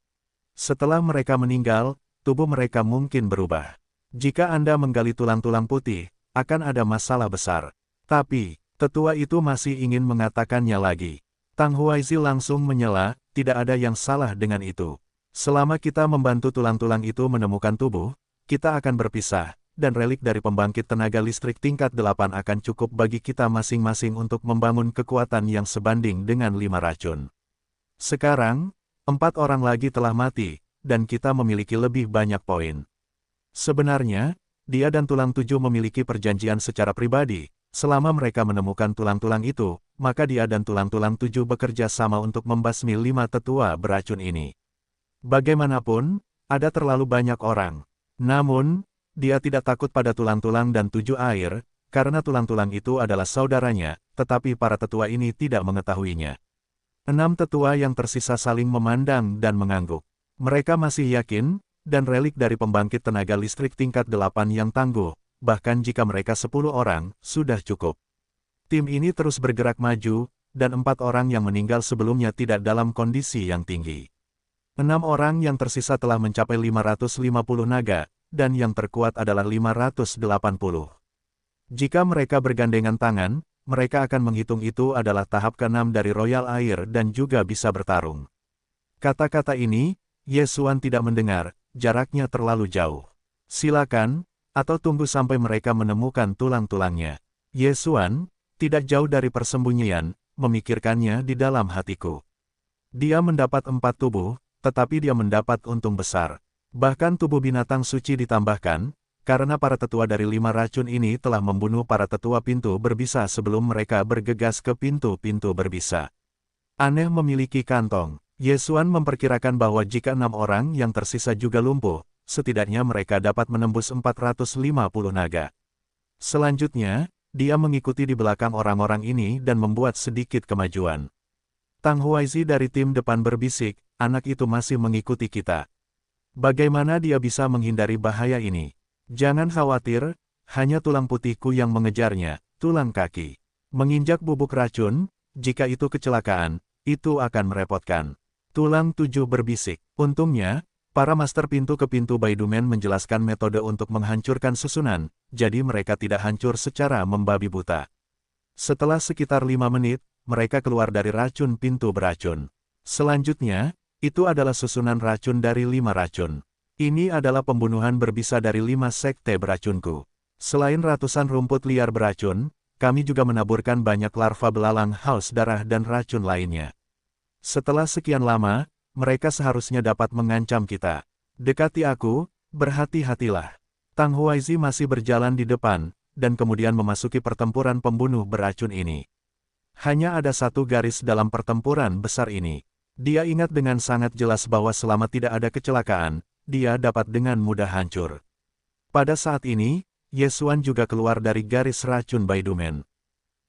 Setelah mereka meninggal, tubuh mereka mungkin berubah. Jika Anda menggali tulang-tulang putih, akan ada masalah besar. Tapi, tetua itu masih ingin mengatakannya lagi. Tang Huaizi langsung menyela, tidak ada yang salah dengan itu. Selama kita membantu tulang-tulang itu menemukan tubuh, kita akan berpisah, dan relik dari pembangkit tenaga listrik tingkat 8 akan cukup bagi kita masing-masing untuk membangun kekuatan yang sebanding dengan 5 racun. Sekarang, 4 orang lagi telah mati, dan kita memiliki lebih banyak poin. Sebenarnya, dia dan tulang 7 memiliki perjanjian secara pribadi. Selama mereka menemukan tulang-tulang itu, maka dia dan tulang-tulang 7 bekerja sama untuk membasmi 5 tetua beracun ini. Bagaimanapun, ada terlalu banyak orang. Namun, dia tidak takut pada tulang-tulang dan 7 air, karena tulang-tulang itu adalah saudaranya, tetapi para tetua ini tidak mengetahuinya. 6 tetua yang tersisa saling memandang dan mengangguk. Mereka masih yakin, dan relik dari pembangkit tenaga listrik tingkat 8 yang tangguh, bahkan jika mereka 10 orang, sudah cukup. Tim ini terus bergerak maju, dan 4 orang yang meninggal sebelumnya tidak dalam kondisi yang tinggi. 6 orang yang tersisa telah mencapai 550 naga, dan yang terkuat adalah 580. Jika mereka bergandengan tangan, mereka akan menghitung itu adalah tahap ke-6 dari Royal Air dan juga bisa bertarung. Kata-kata ini, Yesuan tidak mendengar. Jaraknya terlalu jauh. Silakan, atau tunggu sampai mereka menemukan tulang-tulangnya. Yesuan, tidak jauh dari persembunyian, memikirkannya di dalam hatiku. Dia mendapat 4 tubuh, tetapi dia mendapat untung besar. Bahkan tubuh binatang suci ditambahkan, karena para tetua dari 5 racun ini telah membunuh para tetua pintu berbisa sebelum mereka bergegas ke pintu-pintu berbisa. Aneh memiliki kantong. Yesuan memperkirakan bahwa jika 6 orang yang tersisa juga lumpuh, setidaknya mereka dapat menembus 450 naga. Selanjutnya, dia mengikuti di belakang orang-orang ini dan membuat sedikit kemajuan. Tang Huaizi dari tim depan berbisik, anak itu masih mengikuti kita. Bagaimana dia bisa menghindari bahaya ini? Jangan khawatir, hanya tulang putihku yang mengejarnya, tulang kaki. Menginjak bubuk racun, jika itu kecelakaan, itu akan merepotkan. Tulang 7 berbisik. Untungnya, para master pintu ke pintu Baidumen menjelaskan metode untuk menghancurkan susunan, jadi mereka tidak hancur secara membabi buta. Setelah sekitar 5 menit, mereka keluar dari racun pintu beracun. Selanjutnya, itu adalah susunan racun dari 5 racun. Ini adalah pembunuhan berbisa dari 5 sekte beracunku. Selain ratusan rumput liar beracun, kami juga menaburkan banyak larva belalang haus darah dan racun lainnya. Setelah sekian lama, mereka seharusnya dapat mengancam kita. Dekati aku, berhati-hatilah. Tang Huaizi masih berjalan di depan, dan kemudian memasuki pertempuran pembunuh beracun ini. Hanya ada satu garis dalam pertempuran besar ini. Dia ingat dengan sangat jelas bahwa selama tidak ada kecelakaan, dia dapat dengan mudah hancur. Pada saat ini, Yesuan juga keluar dari garis racun Baidumen.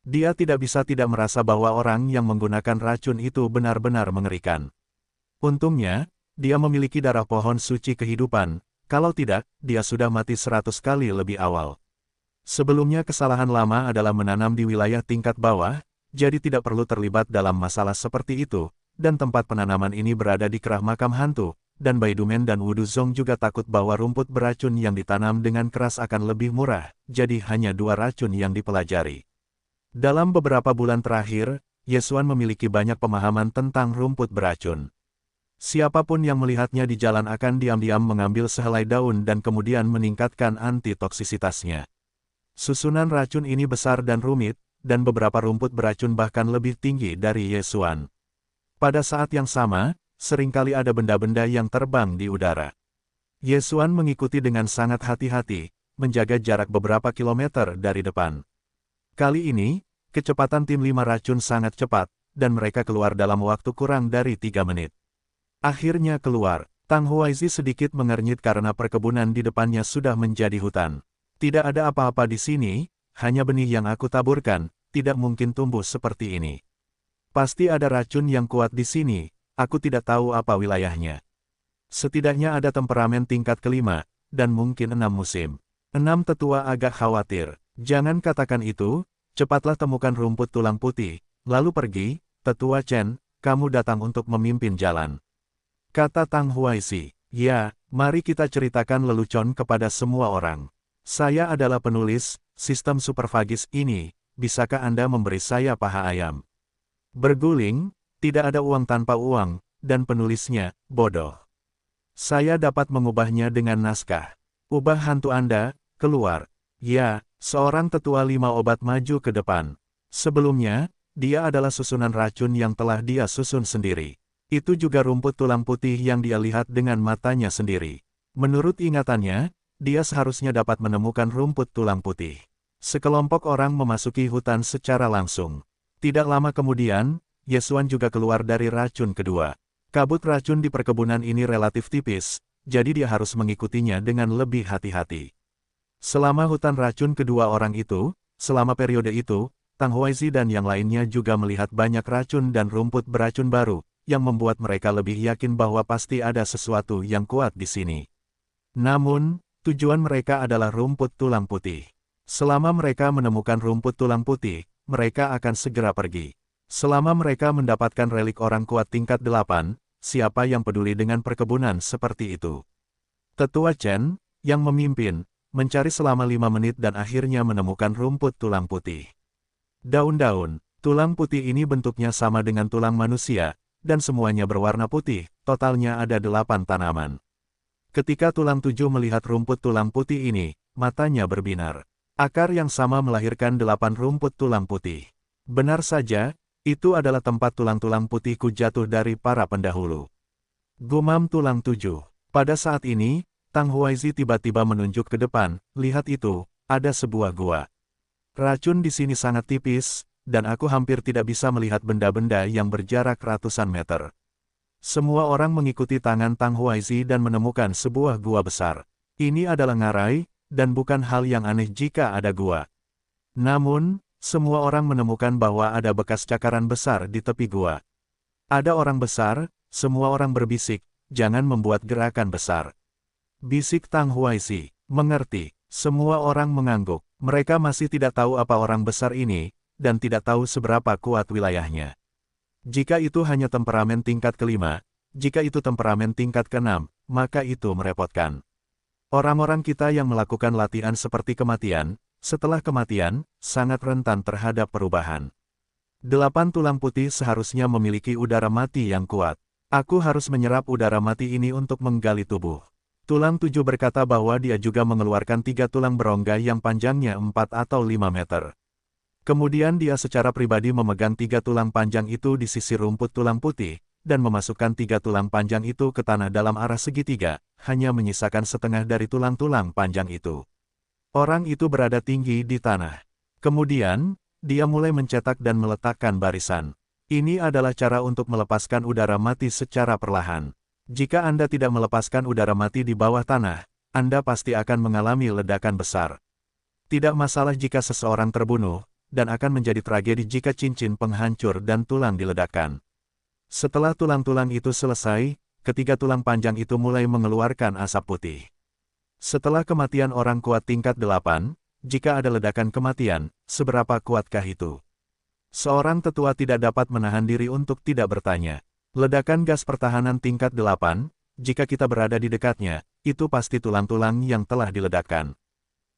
Dia tidak bisa tidak merasa bahwa orang yang menggunakan racun itu benar-benar mengerikan. Untungnya, dia memiliki darah pohon suci kehidupan, kalau tidak, dia sudah mati 100 kali lebih awal. Sebelumnya kesalahan lama adalah menanam di wilayah tingkat bawah, jadi tidak perlu terlibat dalam masalah seperti itu, dan tempat penanaman ini berada di kerah makam hantu, dan Baidumen dan Wudu Zong juga takut bahwa rumput beracun yang ditanam dengan keras akan lebih murah, jadi hanya 2 racun yang dipelajari. Dalam beberapa bulan terakhir, Yesuan memiliki banyak pemahaman tentang rumput beracun. Siapapun yang melihatnya di jalan akan diam-diam mengambil sehelai daun dan kemudian meningkatkan antitoksisitasnya. Susunan racun ini besar dan rumit, dan beberapa rumput beracun bahkan lebih tinggi dari Yesuan. Pada saat yang sama, seringkali ada benda-benda yang terbang di udara. Yesuan mengikuti dengan sangat hati-hati, menjaga jarak beberapa kilometer dari depan. Kali ini, kecepatan tim 5 racun sangat cepat, dan mereka keluar dalam waktu kurang dari 3 menit. Akhirnya keluar, Tang Huaizi sedikit mengernyit karena perkebunan di depannya sudah menjadi hutan. Tidak ada apa-apa di sini, hanya benih yang aku taburkan, tidak mungkin tumbuh seperti ini. Pasti ada racun yang kuat di sini, aku tidak tahu apa wilayahnya. Setidaknya ada temperamen tingkat kelima, dan mungkin 6 musim. 6 tetua agak khawatir. Jangan katakan itu, cepatlah temukan rumput tulang putih, lalu pergi, tetua Chen, kamu datang untuk memimpin jalan. Kata Tang Huaizi, ya, mari kita ceritakan lelucon kepada semua orang. Saya adalah penulis, sistem superfagis ini, bisakah Anda memberi saya paha ayam? Berguling, tidak ada uang tanpa uang, dan penulisnya, bodoh. Saya dapat mengubahnya dengan naskah. Ubah hantu Anda, keluar. Ya, seorang tetua 5 obat maju ke depan. Sebelumnya, dia adalah susunan racun yang telah dia susun sendiri. Itu juga rumput tulang putih yang dia lihat dengan matanya sendiri. Menurut ingatannya, dia seharusnya dapat menemukan rumput tulang putih. Sekelompok orang memasuki hutan secara langsung. Tidak lama kemudian, Yesuan juga keluar dari racun kedua. Kabut racun di perkebunan ini relatif tipis, jadi dia harus mengikutinya dengan lebih hati-hati. Selama hutan racun kedua orang itu, selama periode itu, Tang Huaizi dan yang lainnya juga melihat banyak racun dan rumput beracun baru, yang membuat mereka lebih yakin bahwa pasti ada sesuatu yang kuat di sini. Namun, tujuan mereka adalah rumput tulang putih. Selama mereka menemukan rumput tulang putih, mereka akan segera pergi. Selama mereka mendapatkan relik orang kuat tingkat 8, siapa yang peduli dengan perkebunan seperti itu? Tetua Chen, yang memimpin, mencari selama 5 menit dan akhirnya menemukan rumput tulang putih. Daun-daun, tulang putih ini bentuknya sama dengan tulang manusia, dan semuanya berwarna putih, totalnya ada 8 tanaman. Ketika tulang 7 melihat rumput tulang putih ini, matanya berbinar. Akar yang sama melahirkan 8 rumput tulang putih. Benar saja, itu adalah tempat tulang-tulang putihku jatuh dari para pendahulu. Gumam tulang 7. Pada saat ini, Tang Huaizi tiba-tiba menunjuk ke depan, lihat itu, ada sebuah gua. Racun di sini sangat tipis, dan aku hampir tidak bisa melihat benda-benda yang berjarak ratusan meter. Semua orang mengikuti tangan Tang Huaizi dan menemukan sebuah gua besar. Ini adalah ngarai, dan bukan hal yang aneh jika ada gua. Namun, semua orang menemukan bahwa ada bekas cakaran besar di tepi gua. Ada orang besar, semua orang berbisik, jangan membuat gerakan besar. Bisik Tang Huaizi, mengerti, semua orang mengangguk, mereka masih tidak tahu apa orang besar ini, dan tidak tahu seberapa kuat wilayahnya. Jika itu hanya temperamen tingkat kelima, jika itu temperamen tingkat keenam, maka itu merepotkan. Orang-orang kita yang melakukan latihan seperti kematian, setelah kematian, sangat rentan terhadap perubahan. 8 tulang putih seharusnya memiliki udara mati yang kuat. Aku harus menyerap udara mati ini untuk menggali tubuh. Tulang 7 berkata bahwa dia juga mengeluarkan 3 tulang berongga yang panjangnya 4 atau 5 meter. Kemudian dia secara pribadi memegang 3 tulang panjang itu di sisi rumput tulang putih, dan memasukkan 3 tulang panjang itu ke tanah dalam arah segitiga, hanya menyisakan setengah dari tulang-tulang panjang itu. Orang itu berada tinggi di tanah. Kemudian, dia mulai mencetak dan meletakkan barisan. Ini adalah cara untuk melepaskan udara mati secara perlahan. Jika Anda tidak melepaskan udara mati di bawah tanah, Anda pasti akan mengalami ledakan besar. Tidak masalah jika seseorang terbunuh, dan akan menjadi tragedi jika cincin penghancur dan tulang diledakkan. Setelah tulang-tulang itu selesai, ketiga tulang panjang itu mulai mengeluarkan asap putih. Setelah kematian orang kuat tingkat 8, jika ada ledakan kematian, seberapa kuatkah itu? Seorang tetua tidak dapat menahan diri untuk tidak bertanya. Ledakan gas pertahanan tingkat 8, jika kita berada di dekatnya, itu pasti tulang-tulang yang telah diledakkan.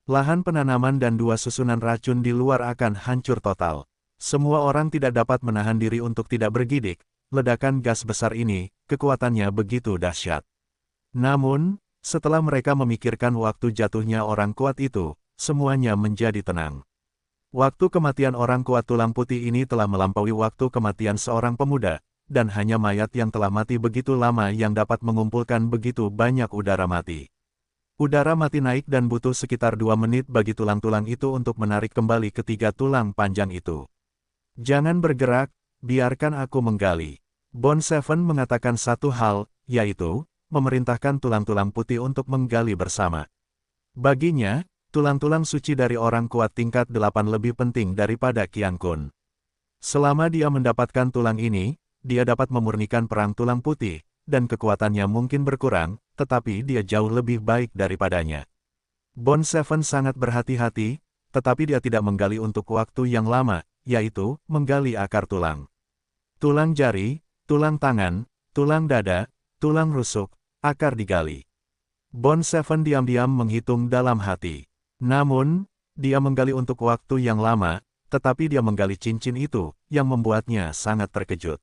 Lahan penanaman dan 2 susunan racun di luar akan hancur total. Semua orang tidak dapat menahan diri untuk tidak bergidik. Ledakan gas besar ini, kekuatannya begitu dahsyat. Namun, setelah mereka memikirkan waktu jatuhnya orang kuat itu, semuanya menjadi tenang. Waktu kematian orang kuat tulang putih ini telah melampaui waktu kematian seorang pemuda, dan hanya mayat yang telah mati begitu lama yang dapat mengumpulkan begitu banyak udara mati. Udara mati naik dan butuh sekitar 2 menit bagi tulang-tulang itu untuk menarik kembali ketiga tulang panjang itu. Jangan bergerak, biarkan aku menggali. Bond Seven mengatakan satu hal, yaitu, memerintahkan tulang-tulang putih untuk menggali bersama. Baginya, tulang-tulang suci dari orang kuat tingkat 8 lebih penting daripada Qian Kun. Selama dia mendapatkan tulang ini, dia dapat memurnikan perang tulang putih, dan kekuatannya mungkin berkurang, tetapi dia jauh lebih baik daripadanya. Bond Seven sangat berhati-hati, tetapi dia tidak menggali untuk waktu yang lama, yaitu, menggali akar tulang. Tulang jari, tulang tangan, tulang dada, tulang rusuk, akar digali. Bond Seven diam-diam menghitung dalam hati. Namun, dia menggali untuk waktu yang lama, tetapi dia menggali cincin itu, yang membuatnya sangat terkejut.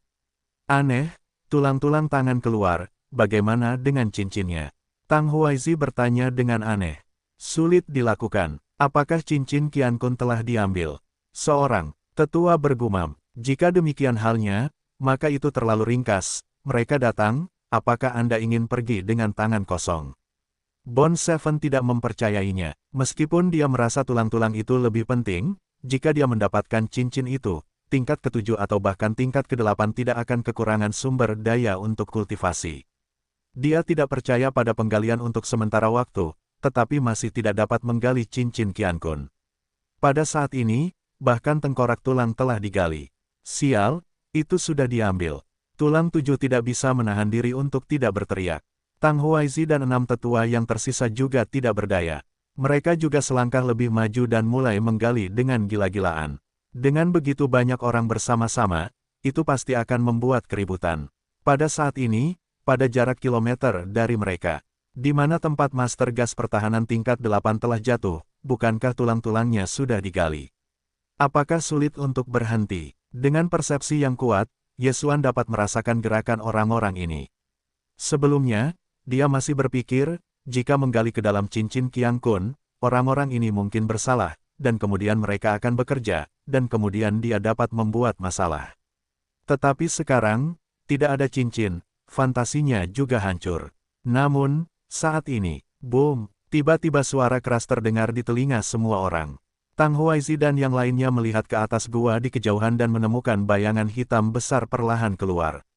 Aneh, tulang-tulang tangan keluar, bagaimana dengan cincinnya? Tang Huaizi bertanya dengan aneh. Sulit dilakukan, apakah cincin Qian Kun telah diambil? Seorang tetua bergumam, jika demikian halnya, maka itu terlalu ringkas. Mereka datang, apakah Anda ingin pergi dengan tangan kosong? Bond Seven tidak mempercayainya, meskipun dia merasa tulang-tulang itu lebih penting, jika dia mendapatkan cincin itu, tingkat ke-7 atau bahkan tingkat ke-8 tidak akan kekurangan sumber daya untuk kultivasi. Dia tidak percaya pada penggalian untuk sementara waktu, tetapi masih tidak dapat menggali cincin Qian Kun. Pada saat ini, bahkan tengkorak tulang telah digali. Sial, itu sudah diambil. Tulang 7 tidak bisa menahan diri untuk tidak berteriak. Tang Huaizi dan 6 tetua yang tersisa juga tidak berdaya. Mereka juga selangkah lebih maju dan mulai menggali dengan gila-gilaan. Dengan begitu banyak orang bersama-sama, itu pasti akan membuat keributan. Pada saat ini, pada jarak kilometer dari mereka, di mana tempat master gas pertahanan tingkat 8 telah jatuh, bukankah tulang-tulangnya sudah digali? Apakah sulit untuk berhenti? Dengan persepsi yang kuat, Yesuan dapat merasakan gerakan orang-orang ini. Sebelumnya, dia masih berpikir, jika menggali ke dalam cincin Qian Kun, orang-orang ini mungkin bersalah, dan kemudian mereka akan bekerja, dan kemudian dia dapat membuat masalah. Tetapi sekarang, tidak ada cincin, fantasinya juga hancur. Namun, saat ini, boom, tiba-tiba suara keras terdengar di telinga semua orang. Tang Huaizi dan yang lainnya melihat ke atas gua di kejauhan dan menemukan bayangan hitam besar perlahan keluar.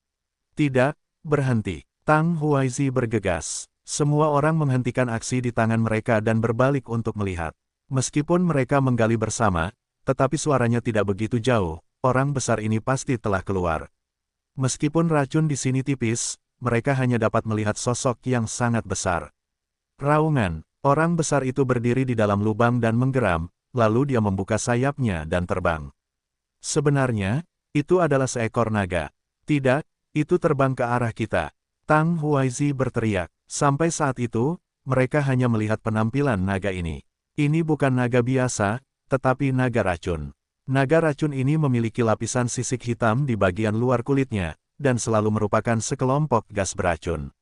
Tidak, berhenti. Tang Huaizi bergegas. Semua orang menghentikan aksi di tangan mereka dan berbalik untuk melihat. Meskipun mereka menggali bersama, tetapi suaranya tidak begitu jauh, orang besar ini pasti telah keluar. Meskipun racun di sini tipis, mereka hanya dapat melihat sosok yang sangat besar. Raungan, orang besar itu berdiri di dalam lubang dan menggeram, lalu dia membuka sayapnya dan terbang. Sebenarnya, itu adalah seekor naga. Tidak, itu terbang ke arah kita. Tang Huaizi berteriak. Sampai saat itu, mereka hanya melihat penampilan naga ini. Ini bukan naga biasa, tetapi naga racun. Naga racun ini memiliki lapisan sisik hitam di bagian luar kulitnya, dan selalu merupakan sekelompok gas beracun.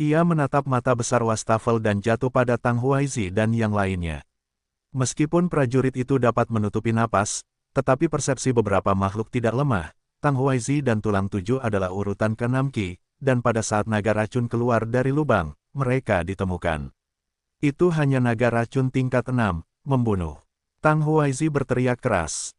Ia menatap mata besar wastafel dan jatuh pada Tang Huaizi dan yang lainnya. Meskipun prajurit itu dapat menutupi napas, tetapi persepsi beberapa makhluk tidak lemah. Tang Huaizi dan tulang 7 adalah urutan ke-6 Qi, dan pada saat naga racun keluar dari lubang, mereka ditemukan. Itu hanya naga racun tingkat 6, membunuh. Tang Huaizi berteriak keras.